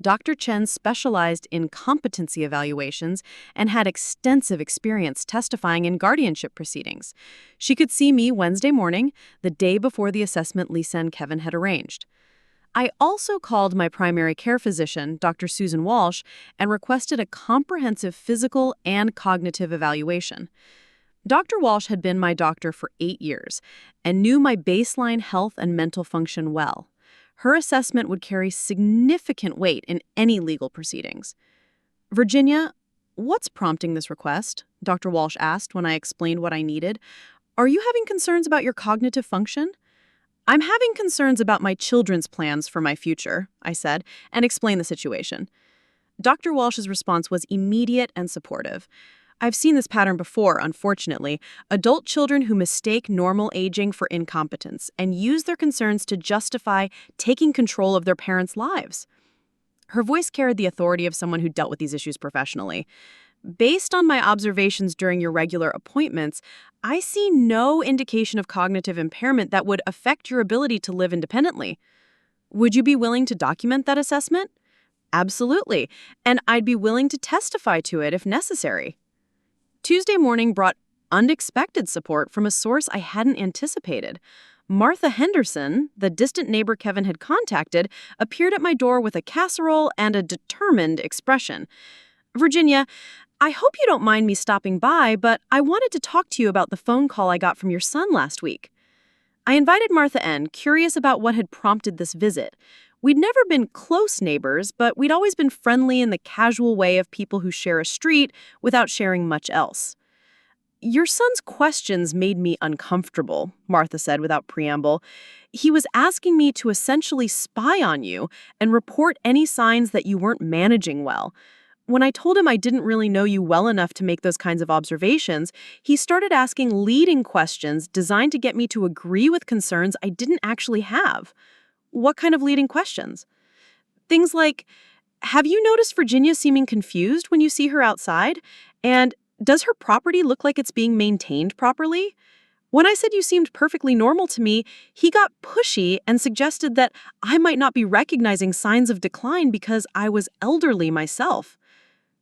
Dr. Chen specialized in competency evaluations and had extensive experience testifying in guardianship proceedings. She could see me Wednesday morning, the day before the assessment Lisa and Kevin had arranged. I also called my primary care physician, Dr. Susan Walsh, and requested a comprehensive physical and cognitive evaluation. Dr. Walsh had been my doctor for 8 years and knew my baseline health and mental function well. Her assessment would carry significant weight in any legal proceedings. Virginia, what's prompting this request? Dr. Walsh asked when I explained what I needed. Are you having concerns about your cognitive function? I'm having concerns about my children's plans for my future, I said, and explained the situation. Dr. Walsh's response was immediate and supportive. I've seen this pattern before, unfortunately. Adult children who mistake normal aging for incompetence and use their concerns to justify taking control of their parents' lives. Her voice carried the authority of someone who dealt with these issues professionally. Based on my observations during your regular appointments, I see no indication of cognitive impairment that would affect your ability to live independently. Would you be willing to document that assessment? Absolutely, and I'd be willing to testify to it if necessary. Tuesday morning brought unexpected support from a source I hadn't anticipated. Martha Henderson, the distant neighbor Kevin had contacted, appeared at my door with a casserole and a determined expression. Virginia, I hope you don't mind me stopping by, but I wanted to talk to you about the phone call I got from your son last week. I invited Martha in, curious about what had prompted this visit. We'd never been close neighbors, but we'd always been friendly in the casual way of people who share a street without sharing much else. Your son's questions made me uncomfortable, Martha said without preamble. He was asking me to essentially spy on you and report any signs that you weren't managing well. When I told him I didn't really know you well enough to make those kinds of observations, he started asking leading questions designed to get me to agree with concerns I didn't actually have. What kind of leading questions? Things like, have you noticed Virginia seeming confused when you see her outside? And does her property look like it's being maintained properly? When I said you seemed perfectly normal to me, he got pushy and suggested that I might not be recognizing signs of decline because I was elderly myself.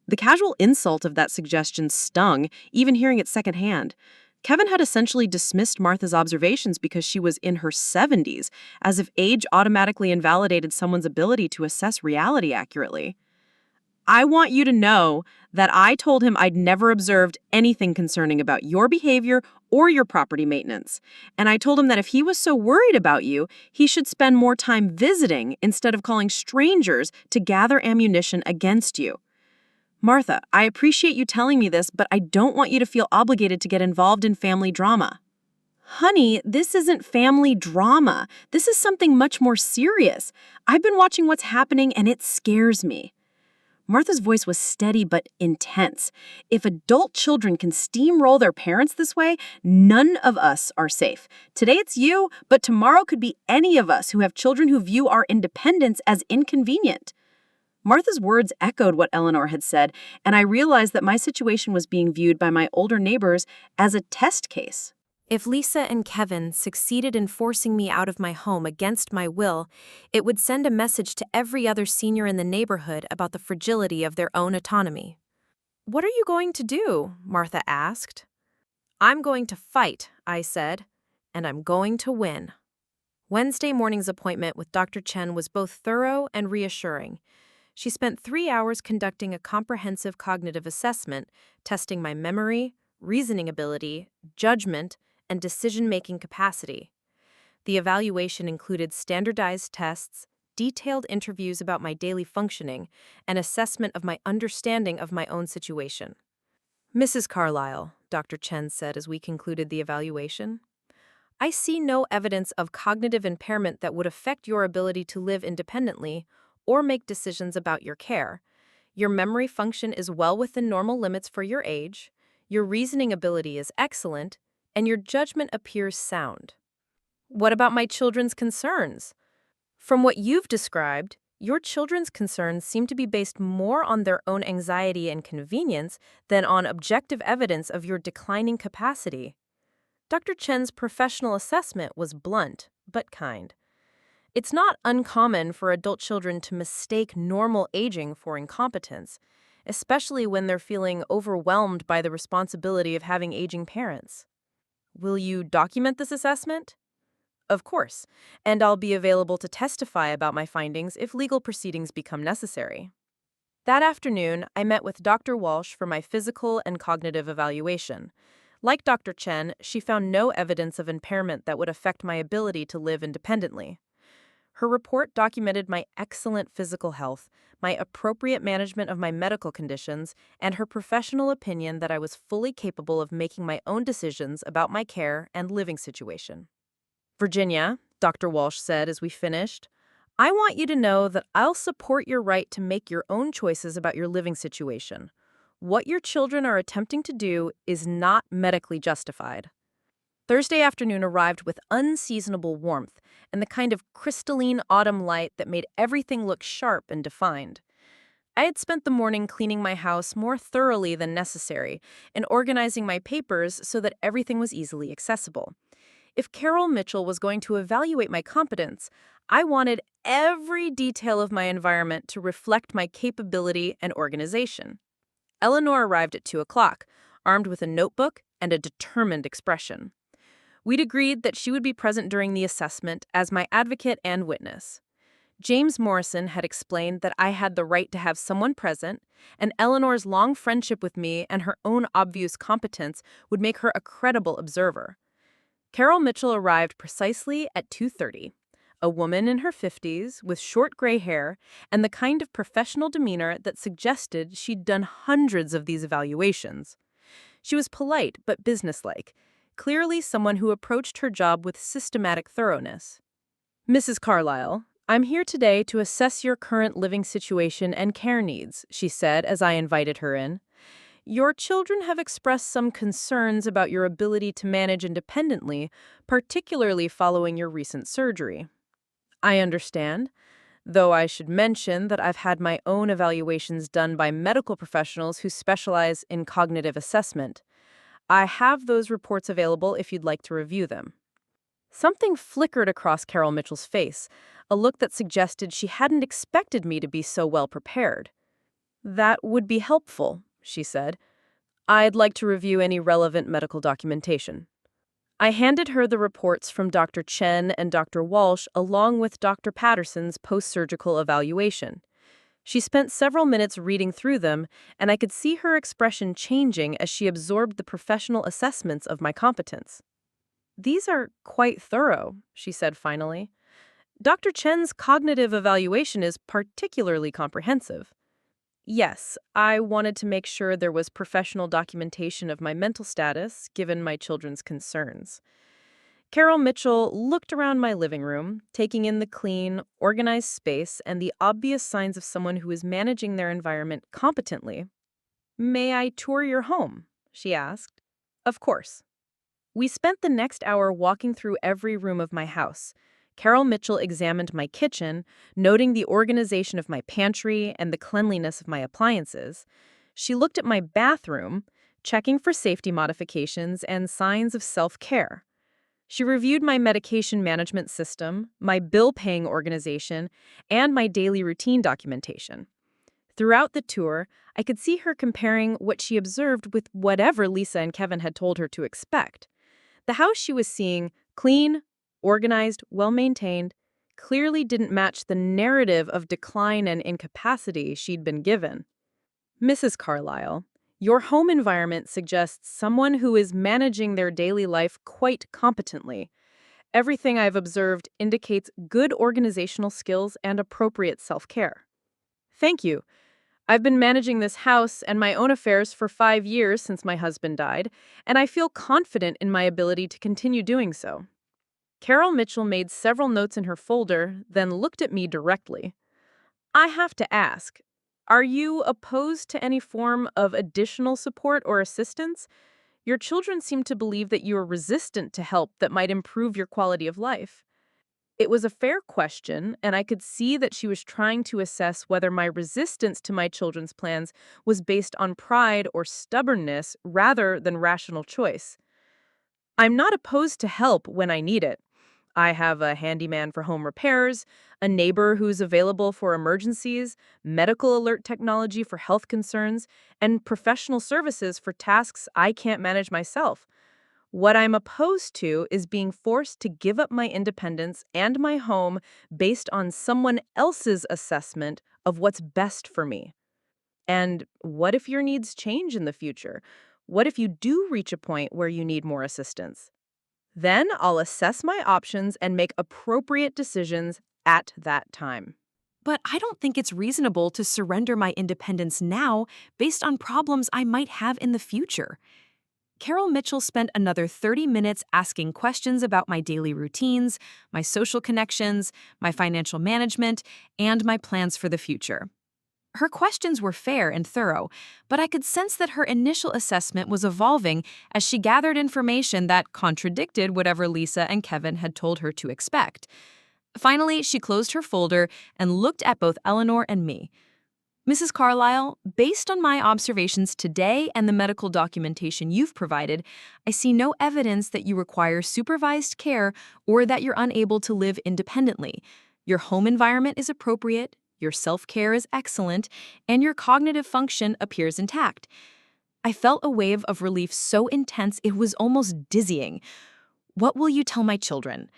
The casual insult of that suggestion stung, even hearing it secondhand. Kevin had essentially dismissed Martha's observations because she was in her 70s, as if age automatically invalidated someone's ability to assess reality accurately. I want you to know that I told him I'd never observed anything concerning about your behavior or your property maintenance. And I told him that if he was so worried about you, he should spend more time visiting instead of calling strangers to gather ammunition against you. Martha, I appreciate you telling me this, but I don't want you to feel obligated to get involved in family drama. Honey, this isn't family drama. This is something much more serious. I've been watching what's happening and it scares me. Martha's voice was steady but intense. If adult children can steamroll their parents this way, none of us are safe. Today it's you, but tomorrow could be any of us who have children who view our independence as inconvenient. Martha's words echoed what Eleanor had said, and I realized that my situation was being viewed by my older neighbors as a test case. If Lisa and Kevin succeeded in forcing me out of my home against my will, it would send a message to every other senior in the neighborhood about the fragility of their own autonomy. "What are you going to do?" Martha asked. "I'm going to fight," I said, "and I'm going to win." Wednesday morning's appointment with Dr. Chen was both thorough and reassuring. She spent 3 hours conducting a comprehensive cognitive assessment, testing my memory, reasoning ability, judgment, and decision-making capacity. The evaluation included standardized tests, detailed interviews about my daily functioning, and assessment of my understanding of my own situation. "Mrs. Carlisle," Dr. Chen said as we concluded the evaluation, "I see no evidence of cognitive impairment that would affect your ability to live independently or make decisions about your care. Your memory function is well within normal limits for your age, your reasoning ability is excellent, and your judgment appears sound." "What about my children's concerns?" "From what you've described, Your children's concerns seem to be based more on their own anxiety and convenience than on objective evidence of your declining capacity. Dr. Chen's professional assessment was blunt, but kind. It's not uncommon for adult children to mistake normal aging for incompetence, especially when they're feeling overwhelmed by the responsibility of having aging parents. Will you document this assessment? Of course, and I'll be available to testify about my findings if legal proceedings become necessary. That afternoon, I met with Dr. Walsh for my physical and cognitive evaluation. Like Dr. Chen, she found no evidence of impairment that would affect my ability to live independently. Her report documented my excellent physical health, my appropriate management of my medical conditions, and her professional opinion that I was fully capable of making my own decisions about my care and living situation. Virginia, Dr. Walsh said as we finished, I want you to know that I'll support your right to make your own choices about your living situation. What your children are attempting to do is not medically justified. Thursday afternoon arrived with unseasonable warmth and the kind of crystalline autumn light that made everything look sharp and defined. I had spent the morning cleaning my house more thoroughly than necessary and organizing my papers so that everything was easily accessible. If Carol Mitchell was going to evaluate my competence, I wanted every detail of my environment to reflect my capability and organization. Eleanor arrived at 2 o'clock, armed with a notebook and a determined expression. We'd agreed that she would be present during the assessment as my advocate and witness. James Morrison had explained that I had the right to have someone present, and Eleanor's long friendship with me and her own obvious competence would make her a credible observer. Carol Mitchell arrived precisely at 2:30, a woman in her 50s with short gray hair and the kind of professional demeanor that suggested she'd done hundreds of these evaluations. She was polite but businesslike, clearly someone who approached her job with systematic thoroughness. Mrs. Carlyle, I'm here today to assess your current living situation and care needs, she said as I invited her in. Your children have expressed some concerns about your ability to manage independently, particularly following your recent surgery. I understand, though I should mention that I've had my own evaluations done by medical professionals who specialize in cognitive assessment. I have those reports available if you'd like to review them. Something flickered across Carol Mitchell's face, a look that suggested she hadn't expected me to be so well prepared. That would be helpful, she said. I'd like to review any relevant medical documentation. I handed her the reports from Dr. Chen and Dr. Walsh along with Dr. Patterson's post-surgical evaluation. She spent several minutes reading through them, and I could see her expression changing as she absorbed the professional assessments of my competence. These are quite thorough, she said finally. Dr. Chen's cognitive evaluation is particularly comprehensive. Yes, I wanted to make sure there was professional documentation of my mental status, given my children's concerns. Carol Mitchell looked around my living room, taking in the clean, organized space and the obvious signs of someone who is managing their environment competently. May I tour your home? She asked. Of course. We spent the next hour walking through every room of my house. Carol Mitchell examined my kitchen, noting the organization of my pantry and the cleanliness of my appliances. She looked at my bathroom, checking for safety modifications and signs of self-care. She reviewed my medication management system, my bill-paying organization, and my daily routine documentation. Throughout the tour, I could see her comparing what she observed with whatever Lisa and Kevin had told her to expect. The house she was seeing, clean, organized, well-maintained, clearly didn't match the narrative of decline and incapacity she'd been given. Mrs. Carlyle, your home environment suggests someone who is managing their daily life quite competently. Everything I've observed indicates good organizational skills and appropriate self-care. Thank you. I've been managing this house and my own affairs for 5 years since my husband died, and I feel confident in my ability to continue doing so. Carol Mitchell made several notes in her folder, then looked at me directly. I have to ask, are you opposed to any form of additional support or assistance? Your children seem to believe that you are resistant to help that might improve your quality of life. It was a fair question, and I could see that she was trying to assess whether my resistance to my children's plans was based on pride or stubbornness rather than rational choice. I'm not opposed to help when I need it. I have a handyman for home repairs, a neighbor who's available for emergencies, medical alert technology for health concerns, and professional services for tasks I can't manage myself. What I'm opposed to is being forced to give up my independence and my home based on someone else's assessment of what's best for me. And what if your needs change in the future? What if you do reach a point where you need more assistance? Then I'll assess my options and make appropriate decisions at that time. But I don't think it's reasonable to surrender my independence now based on problems I might have in the future. Carol Mitchell spent another 30 minutes asking questions about my daily routines, my social connections, my financial management, and my plans for the future. Her questions were fair and thorough, but I could sense that her initial assessment was evolving as she gathered information that contradicted whatever Lisa and Kevin had told her to expect. Finally, she closed her folder and looked at both Eleanor and me. Mrs. Carlisle, based on my observations today and the medical documentation you've provided, I see no evidence that you require supervised care or that you're unable to live independently. Your home environment is appropriate, your self-care is excellent, and your cognitive function appears intact. I felt a wave of relief so intense it was almost dizzying. What will you tell my children?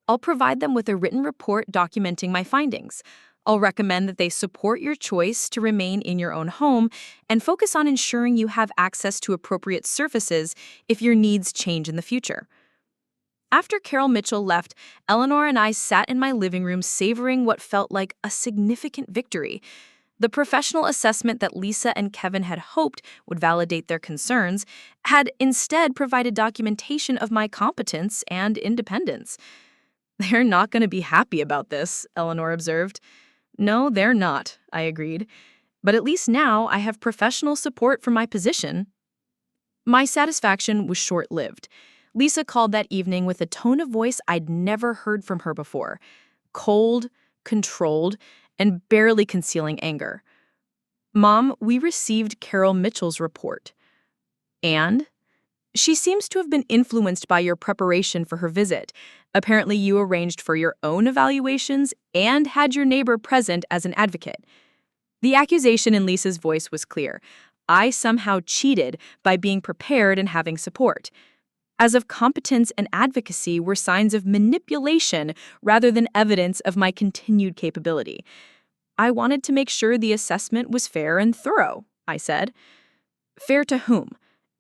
I'll provide them with a written report documenting my findings. I'll recommend that they support your choice to remain in your own home and focus on ensuring you have access to appropriate services if your needs change in the future. After Carol Mitchell left, Eleanor and I sat in my living room savoring what felt like a significant victory. The professional assessment that Lisa and Kevin had hoped would validate their concerns had instead provided documentation of my competence and independence. "They're not going to be happy about this," Eleanor observed. "No, they're not," I agreed. "But at least now I have professional support for my position." My satisfaction was short-lived. Lisa called that evening with a tone of voice I'd never heard from her before. Cold, controlled, and barely concealing anger. "Mom, we received Carol Mitchell's report." "And?" "She seems to have been influenced by your preparation for her visit. Apparently you arranged for your own evaluations and had your neighbor present as an advocate." The accusation in Lisa's voice was clear. I somehow cheated by being prepared and having support. As if competence and advocacy were signs of manipulation rather than evidence of my continued capability. "I wanted to make sure the assessment was fair and thorough," I said. "Fair to whom?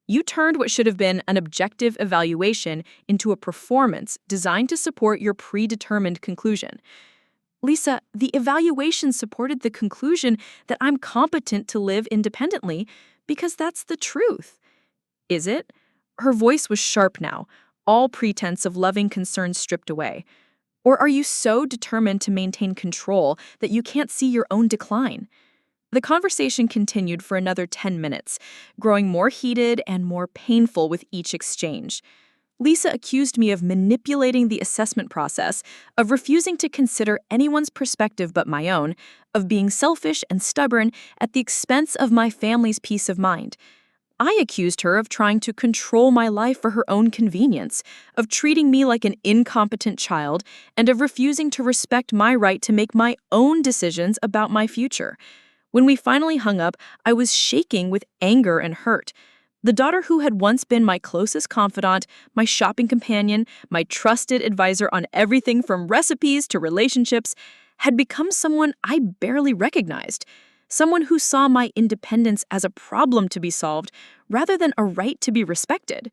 You turned what should have been an objective evaluation into a performance designed to support your predetermined conclusion." "Lisa, the evaluation supported the conclusion that I'm competent to live independently because that's the truth." "Is it?" Her voice was sharp now, all pretense of loving concern stripped away. "Or are you so determined to maintain control that you can't see your own decline?" The conversation continued for another 10 minutes, growing more heated and more painful with each exchange. Lisa accused me of manipulating the assessment process, of refusing to consider anyone's perspective but my own, of being selfish and stubborn at the expense of my family's peace of mind. I accused her of trying to control my life for her own convenience, of treating me like an incompetent child, and of refusing to respect my right to make my own decisions about my future. When we finally hung up, I was shaking with anger and hurt. The daughter who had once been my closest confidant, my shopping companion, my trusted advisor on everything from recipes to relationships, had become someone I barely recognized. Someone who saw my independence as a problem to be solved rather than a right to be respected.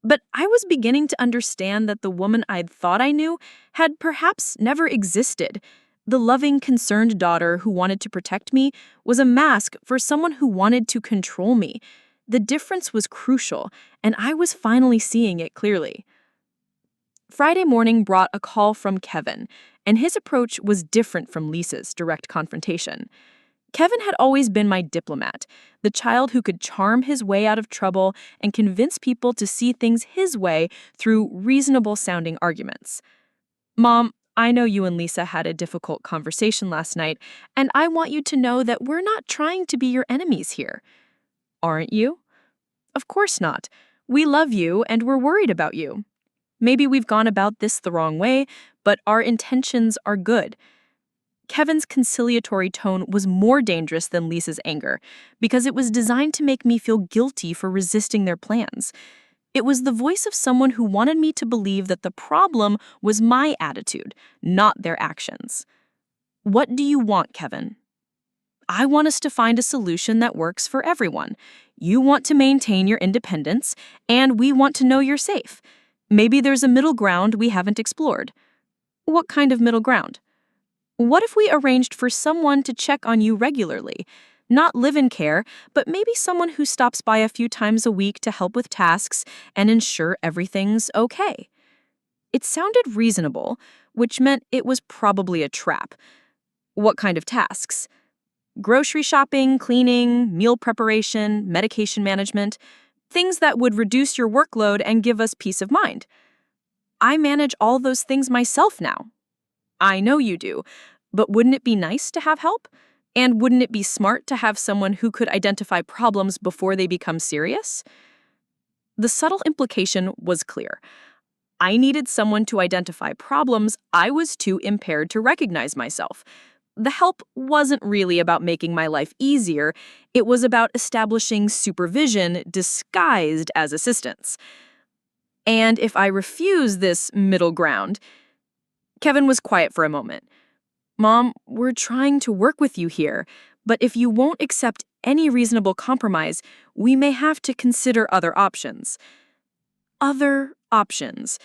But I was beginning to understand that the woman I'd thought I knew had perhaps never existed. The loving, concerned daughter who wanted to protect me was a mask for someone who wanted to control me. The difference was crucial, and I was finally seeing it clearly. Friday morning brought a call from Kevin, and his approach was different from Lisa's direct confrontation. Kevin had always been my diplomat, the child who could charm his way out of trouble and convince people to see things his way through reasonable-sounding arguments. Mom, I know you and Lisa had a difficult conversation last night, and I want you to know that we're not trying to be your enemies here. Aren't you? Of course not. We love you and we're worried about you. Maybe we've gone about this the wrong way, but our intentions are good. Kevin's conciliatory tone was more dangerous than Lisa's anger because it was designed to make me feel guilty for resisting their plans. It was the voice of someone who wanted me to believe that the problem was my attitude, not their actions. What do you want, Kevin? I want us to find a solution that works for everyone. You want to maintain your independence, and we want to know you're safe. Maybe there's a middle ground we haven't explored. What kind of middle ground? What if we arranged for someone to check on you regularly? Not live-in care, but maybe someone who stops by a few times a week to help with tasks and ensure everything's okay. It sounded reasonable, which meant it was probably a trap. What kind of tasks? Grocery shopping, cleaning, meal preparation, medication management, things that would reduce your workload and give us peace of mind. I manage all those things myself now. I know you do, but wouldn't it be nice to have help? And wouldn't it be smart to have someone who could identify problems before they become serious? The subtle implication was clear. I needed someone to identify problems I was too impaired to recognize myself. The help wasn't really about making my life easier. It was about establishing supervision disguised as assistance. And if I refuse this middle ground... Kevin was quiet for a moment. Mom, we're trying to work with you here, but if you won't accept any reasonable compromise, we may have to consider other options. Other options.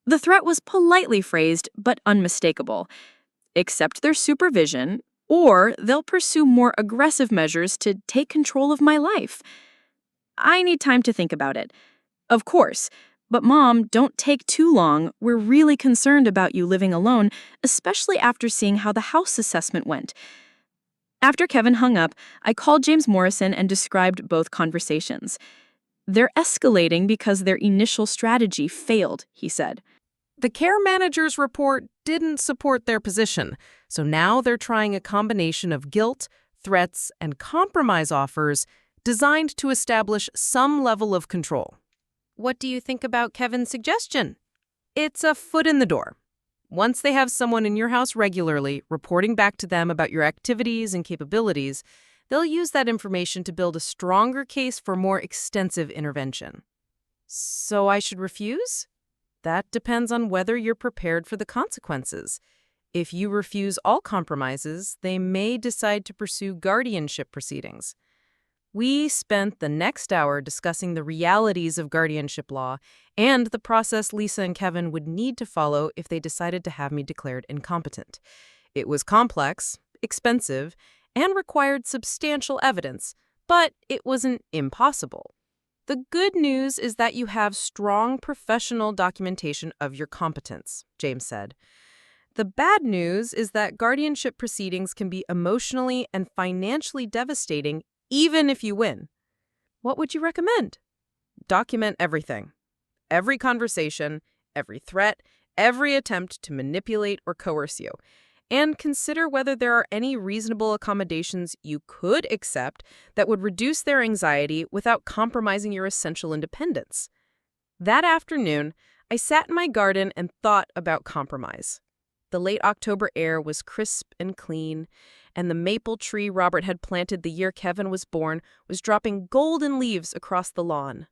The threat was politely phrased, but unmistakable. Accept their supervision, or they'll pursue more aggressive measures to take control of my life. I need time to think about it. Of course. But Mom, don't take too long. We're really concerned about you living alone, especially after seeing how the house assessment went. After Kevin hung up, I called James Morrison and described both conversations. They're escalating because their initial strategy failed, he said. The care manager's report didn't support their position, so now they're trying a combination of guilt, threats, and compromise offers designed to establish some level of control. What do you think about Kevin's suggestion? It's a foot in the door. Once they have someone in your house regularly reporting back to them about your activities and capabilities, they'll use that information to build a stronger case for more extensive intervention. So I should refuse? That depends on whether you're prepared for the consequences. If you refuse all compromises, they may decide to pursue guardianship proceedings. We spent the next hour discussing the realities of guardianship law and the process Lisa and Kevin would need to follow if they decided to have me declared incompetent. It was complex, expensive, and required substantial evidence, but it wasn't impossible. The good news is that you have strong professional documentation of your competence, James said. The bad news is that guardianship proceedings can be emotionally and financially devastating even if you win. What would you recommend? Document everything. Every conversation, every threat, every attempt to manipulate or coerce you. And consider whether there are any reasonable accommodations you could accept that would reduce their anxiety without compromising your essential independence. That afternoon, I sat in my garden and thought about compromise. The late October air was crisp and clean, and the maple tree Robert had planted the year Kevin was born was dropping golden leaves across the lawn.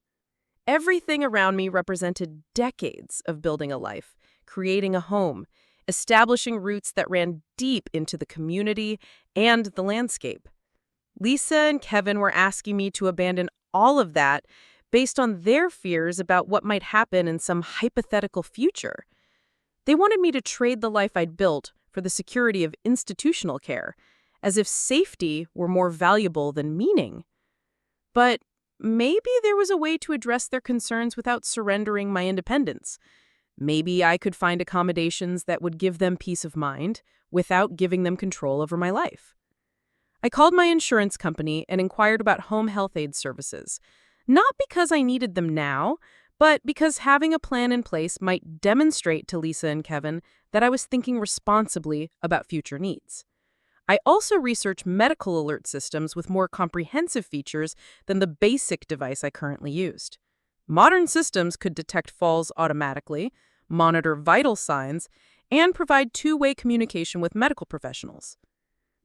Everything around me represented decades of building a life, creating a home, establishing roots that ran deep into the community and the landscape. Lisa and Kevin were asking me to abandon all of that based on their fears about what might happen in some hypothetical future. They wanted me to trade the life I'd built for the security of institutional care, as if safety were more valuable than meaning. But maybe there was a way to address their concerns without surrendering my independence. Maybe I could find accommodations that would give them peace of mind without giving them control over my life. I called my insurance company and inquired about home health aid services, not because I needed them now, but because having a plan in place might demonstrate to Lisa and Kevin that I was thinking responsibly about future needs. I also researched medical alert systems with more comprehensive features than the basic device I currently used. Modern systems could detect falls automatically, monitor vital signs, and provide two-way communication with medical professionals.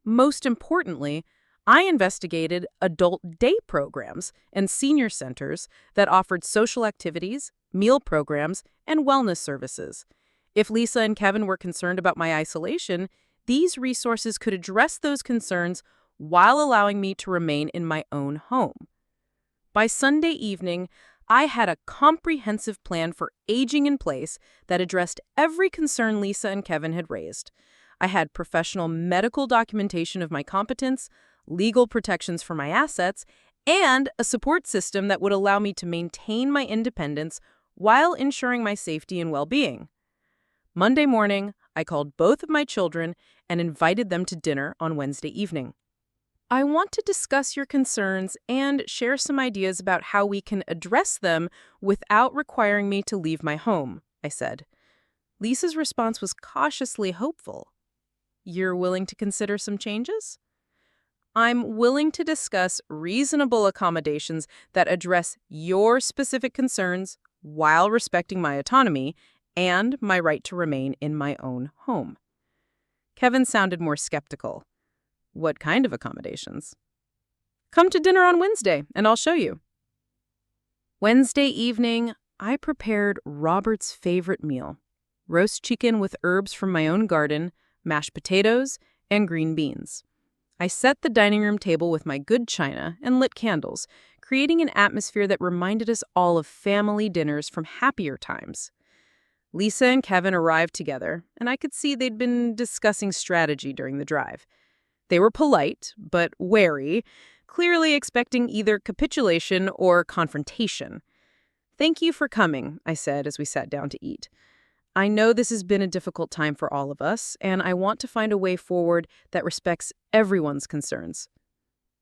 Most importantly, I investigated adult day programs and senior centers that offered social activities, meal programs, and wellness services. If Lisa and Kevin were concerned about my isolation, these resources could address those concerns while allowing me to remain in my own home. By Sunday evening, I had a comprehensive plan for aging in place that addressed every concern Lisa and Kevin had raised. I had professional medical documentation of my competence, legal protections for my assets, and a support system that would allow me to maintain my independence while ensuring my safety and well-being. Monday morning, I called both of my children and invited them to dinner on Wednesday evening. I want to discuss your concerns and share some ideas about how we can address them without requiring me to leave my home, I said. Lisa's response was cautiously hopeful. You're willing to consider some changes? I'm willing to discuss reasonable accommodations that address your specific concerns while respecting my autonomy and my right to remain in my own home. Kevin sounded more skeptical. What kind of accommodations? Come to dinner on Wednesday, and I'll show you. Wednesday evening, I prepared Robert's favorite meal: roast chicken with herbs from my own garden, mashed potatoes, and green beans. I set the dining room table with my good china and lit candles, creating an atmosphere that reminded us all of family dinners from happier times. Lisa and Kevin arrived together, and I could see they'd been discussing strategy during the drive. They were polite, but wary, clearly expecting either capitulation or confrontation. "Thank you for coming," I said as we sat down to eat. "I know this has been a difficult time for all of us, and I want to find a way forward that respects everyone's concerns."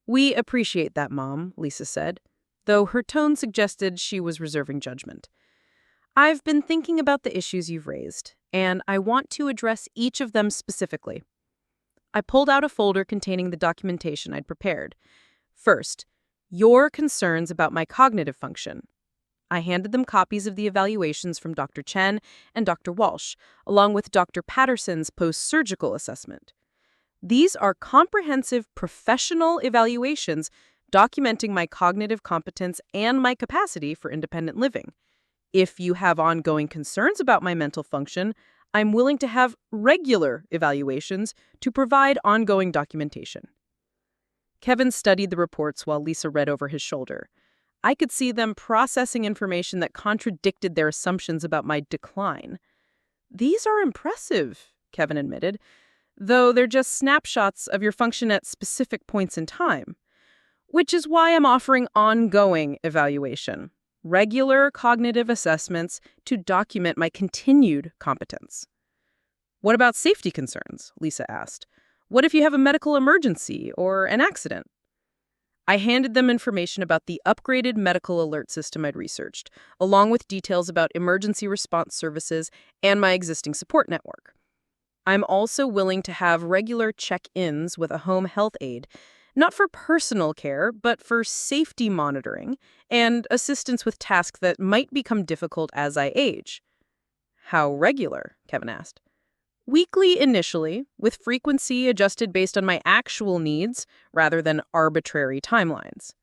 "We appreciate that, Mom," Lisa said, though her tone suggested she was reserving judgment. "I've been thinking about the issues you've raised, and I want to address each of them specifically." I pulled out a folder containing the documentation I'd prepared. First, your concerns about my cognitive function. I handed them copies of the evaluations from Dr. Chen and Dr. Walsh, along with Dr. Patterson's post-surgical assessment. These are comprehensive professional evaluations documenting my cognitive competence and my capacity for independent living. If you have ongoing concerns about my mental function, I'm willing to have regular evaluations to provide ongoing documentation. Kevin studied the reports while Lisa read over his shoulder. I could see them processing information that contradicted their assumptions about my decline. "These are impressive," Kevin admitted, "though they're just snapshots of your function at specific points in time. Which is why I'm offering ongoing evaluation. Regular cognitive assessments to document my continued competence." "What about safety concerns?" Lisa asked. "What if you have a medical emergency or an accident?" I handed them information about the upgraded medical alert system I'd researched, along with details about emergency response services and my existing support network. I'm also willing to have regular check-ins with a home health aide, not for personal care, but for safety monitoring and assistance with tasks that might become difficult as I age. "How regular?" Kevin asked. "Weekly initially, with frequency adjusted based on my actual needs rather than arbitrary timelines."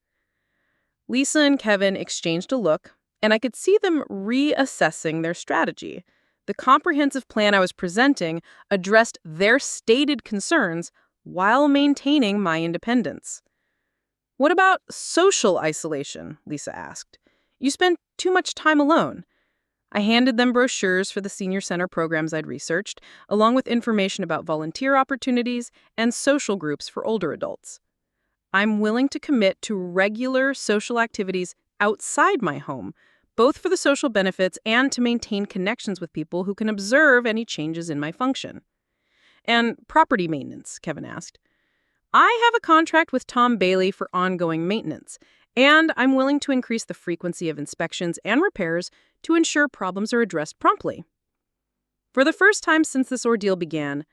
Lisa and Kevin exchanged a look, and I could see them reassessing their strategy. The comprehensive plan I was presenting addressed their stated concerns while maintaining my independence. "What about social isolation?" Lisa asked. "You spend too much time alone." I handed them brochures for the senior center programs I'd researched, along with information about volunteer opportunities and social groups for older adults. "I'm willing to commit to regular social activities outside my home, both for the social benefits and to maintain connections with people who can observe any changes in my function." "And property maintenance?" Kevin asked. "I have a contract with Tom Bailey for ongoing maintenance, And I'm willing to increase the frequency of inspections and repairs to ensure problems are addressed promptly. For the first time since this ordeal began,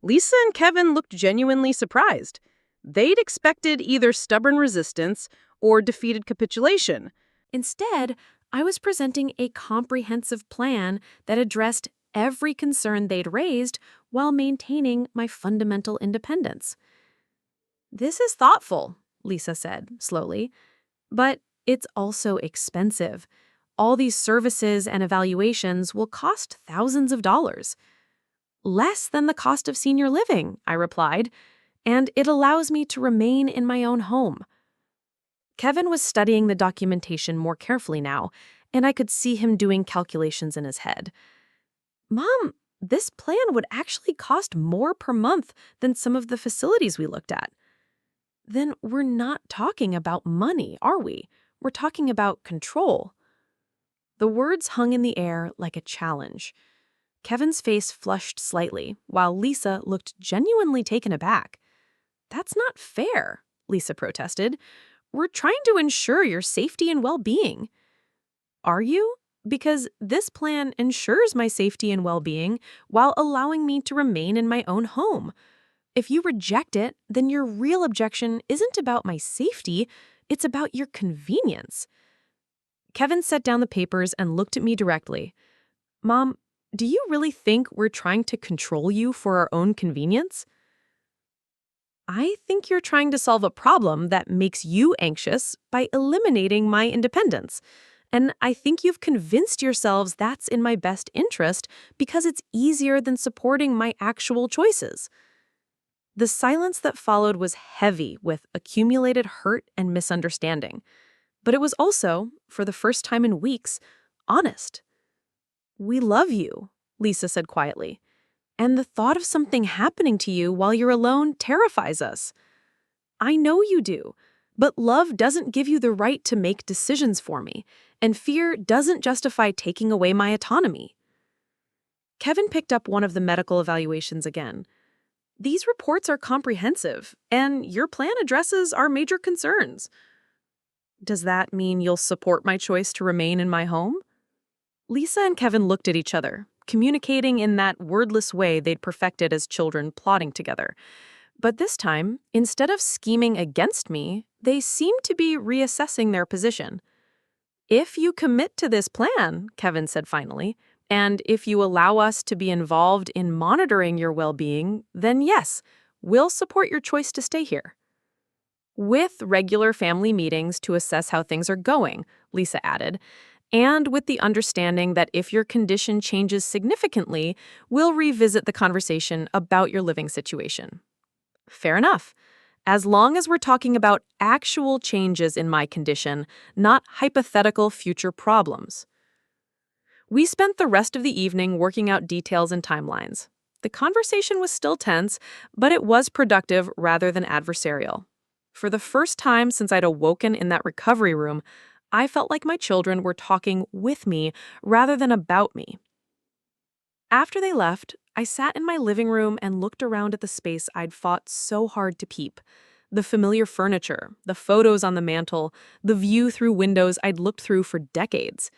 Lisa and Kevin looked genuinely surprised. They'd expected either stubborn resistance or defeated capitulation. Instead, I was presenting a comprehensive plan that addressed every concern they'd raised while maintaining my fundamental independence. "This is thoughtful," Lisa said, slowly, "but it's also expensive. All these services and evaluations will cost thousands of dollars." "Less than the cost of senior living," I replied, "and it allows me to remain in my own home." Kevin was studying the documentation more carefully now, and I could see him doing calculations in his head. "Mom, this plan would actually cost more per month than some of the facilities we looked at." "Then we're not talking about money, are we? We're talking about control." The words hung in the air like a challenge. Kevin's face flushed slightly, while Lisa looked genuinely taken aback. "That's not fair," Lisa protested. "We're trying to ensure your safety and well-being." "Are you? Because this plan ensures my safety and well-being while allowing me to remain in my own home. If you reject it, then your real objection isn't about my safety, it's about your convenience." Kevin set down the papers and looked at me directly. "Mom, do you really think we're trying to control you for our own convenience?" "I think you're trying to solve a problem that makes you anxious by eliminating my independence. And I think you've convinced yourselves that's in my best interest because it's easier than supporting my actual choices." The silence that followed was heavy with accumulated hurt and misunderstanding. But it was also, for the first time in weeks, honest. "We love you," Lisa said quietly. "And the thought of something happening to you while you're alone terrifies us. I know you do, but love doesn't give you the right to make decisions for me, and fear doesn't justify taking away my autonomy." Kevin picked up one of the medical evaluations again. "These reports are comprehensive, and your plan addresses our major concerns." "Does that mean you'll support my choice to remain in my home?" Lisa and Kevin looked at each other, communicating in that wordless way they'd perfected as children plotting together. But this time, instead of scheming against me, they seemed to be reassessing their position. "If you commit to this plan," Kevin said finally, "and if you allow us to be involved in monitoring your well-being, then yes, we'll support your choice to stay here." "With regular family meetings to assess how things are going," Lisa added, "and with the understanding that if your condition changes significantly, we'll revisit the conversation about your living situation." Fair enough. As long as we're talking about actual changes in my condition, not hypothetical future problems. We spent the rest of the evening working out details and timelines. The conversation was still tense, but it was productive rather than adversarial. For the first time since I'd awoken in that recovery room, I felt like my children were talking with me rather than about me. After they left, I sat in my living room and looked around at the space I'd fought so hard to keep. The familiar furniture, the photos on the mantel, the view through windows I'd looked through for decades.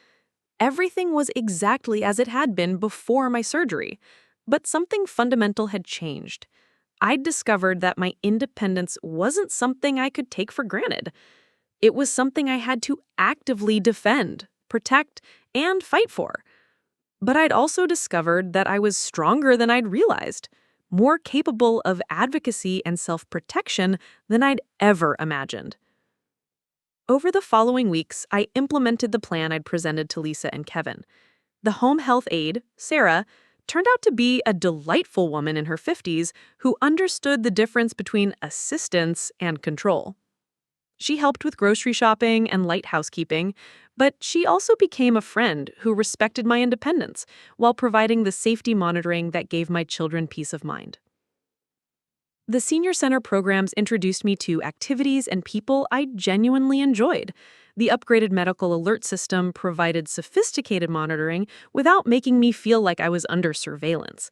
Everything was exactly as it had been before my surgery, but something fundamental had changed. I'd discovered that my independence wasn't something I could take for granted. It was something I had to actively defend, protect, and fight for. But I'd also discovered that I was stronger than I'd realized, more capable of advocacy and self-protection than I'd ever imagined. Over the following weeks, I implemented the plan I'd presented to Lisa and Kevin. The home health aide, Sarah, turned out to be a delightful woman in her 50s who understood the difference between assistance and control. She helped with grocery shopping and light housekeeping, but she also became a friend who respected my independence while providing the safety monitoring that gave my children peace of mind. The Senior Center programs introduced me to activities and people I genuinely enjoyed. The upgraded medical alert system provided sophisticated monitoring without making me feel like I was under surveillance.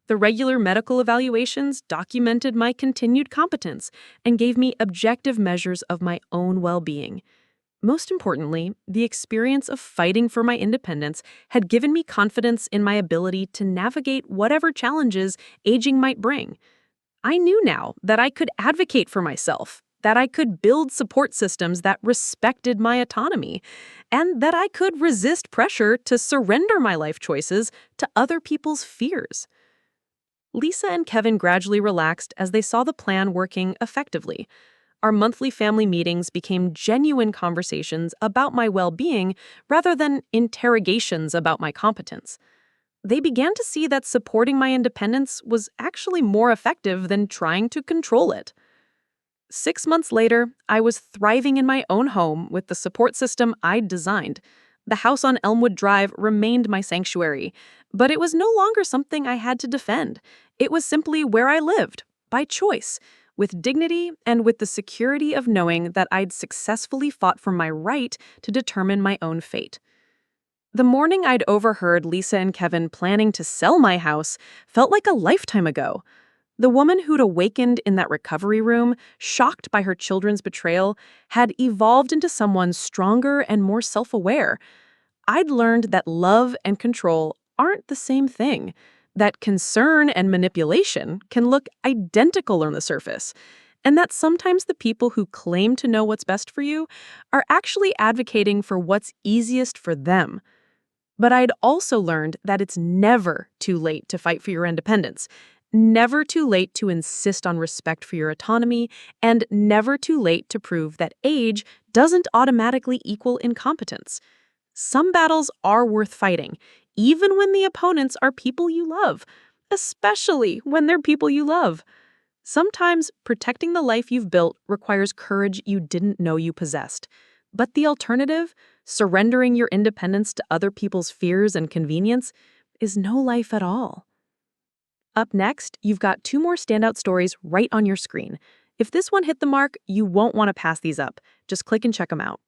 The regular medical evaluations documented my continued competence and gave me objective measures of my own well-being. Most importantly, the experience of fighting for my independence had given me confidence in my ability to navigate whatever challenges aging might bring. I knew now that I could advocate for myself, that I could build support systems that respected my autonomy, and that I could resist pressure to surrender my life choices to other people's fears. Lisa and Kevin gradually relaxed as they saw the plan working effectively. Our monthly family meetings became genuine conversations about my well-being rather than interrogations about my competence. They began to see that supporting my independence was actually more effective than trying to control it. 6 months later, I was thriving in my own home with the support system I'd designed. The house on Elmwood Drive remained my sanctuary, but it was no longer something I had to defend. It was simply where I lived, by choice, with dignity and with the security of knowing that I'd successfully fought for my right to determine my own fate. The morning I'd overheard Lisa and Kevin planning to sell my house felt like a lifetime ago. The woman who'd awakened in that recovery room, shocked by her children's betrayal, had evolved into someone stronger and more self-aware. I'd learned that love and control aren't the same thing, that concern and manipulation can look identical on the surface, and that sometimes the people who claim to know what's best for you are actually advocating for what's easiest for them. But I'd also learned that it's never too late to fight for your independence, never too late to insist on respect for your autonomy, and never too late to prove that age doesn't automatically equal incompetence. Some battles are worth fighting, even when the opponents are people you love, especially when they're people you love. Sometimes protecting the life you've built requires courage you didn't know you possessed. But the alternative, surrendering your independence to other people's fears and convenience, is no life at all. Up next, you've got 2 more standout stories right on your screen. If this one hit the mark, you won't want to pass these up. Just click and check them out.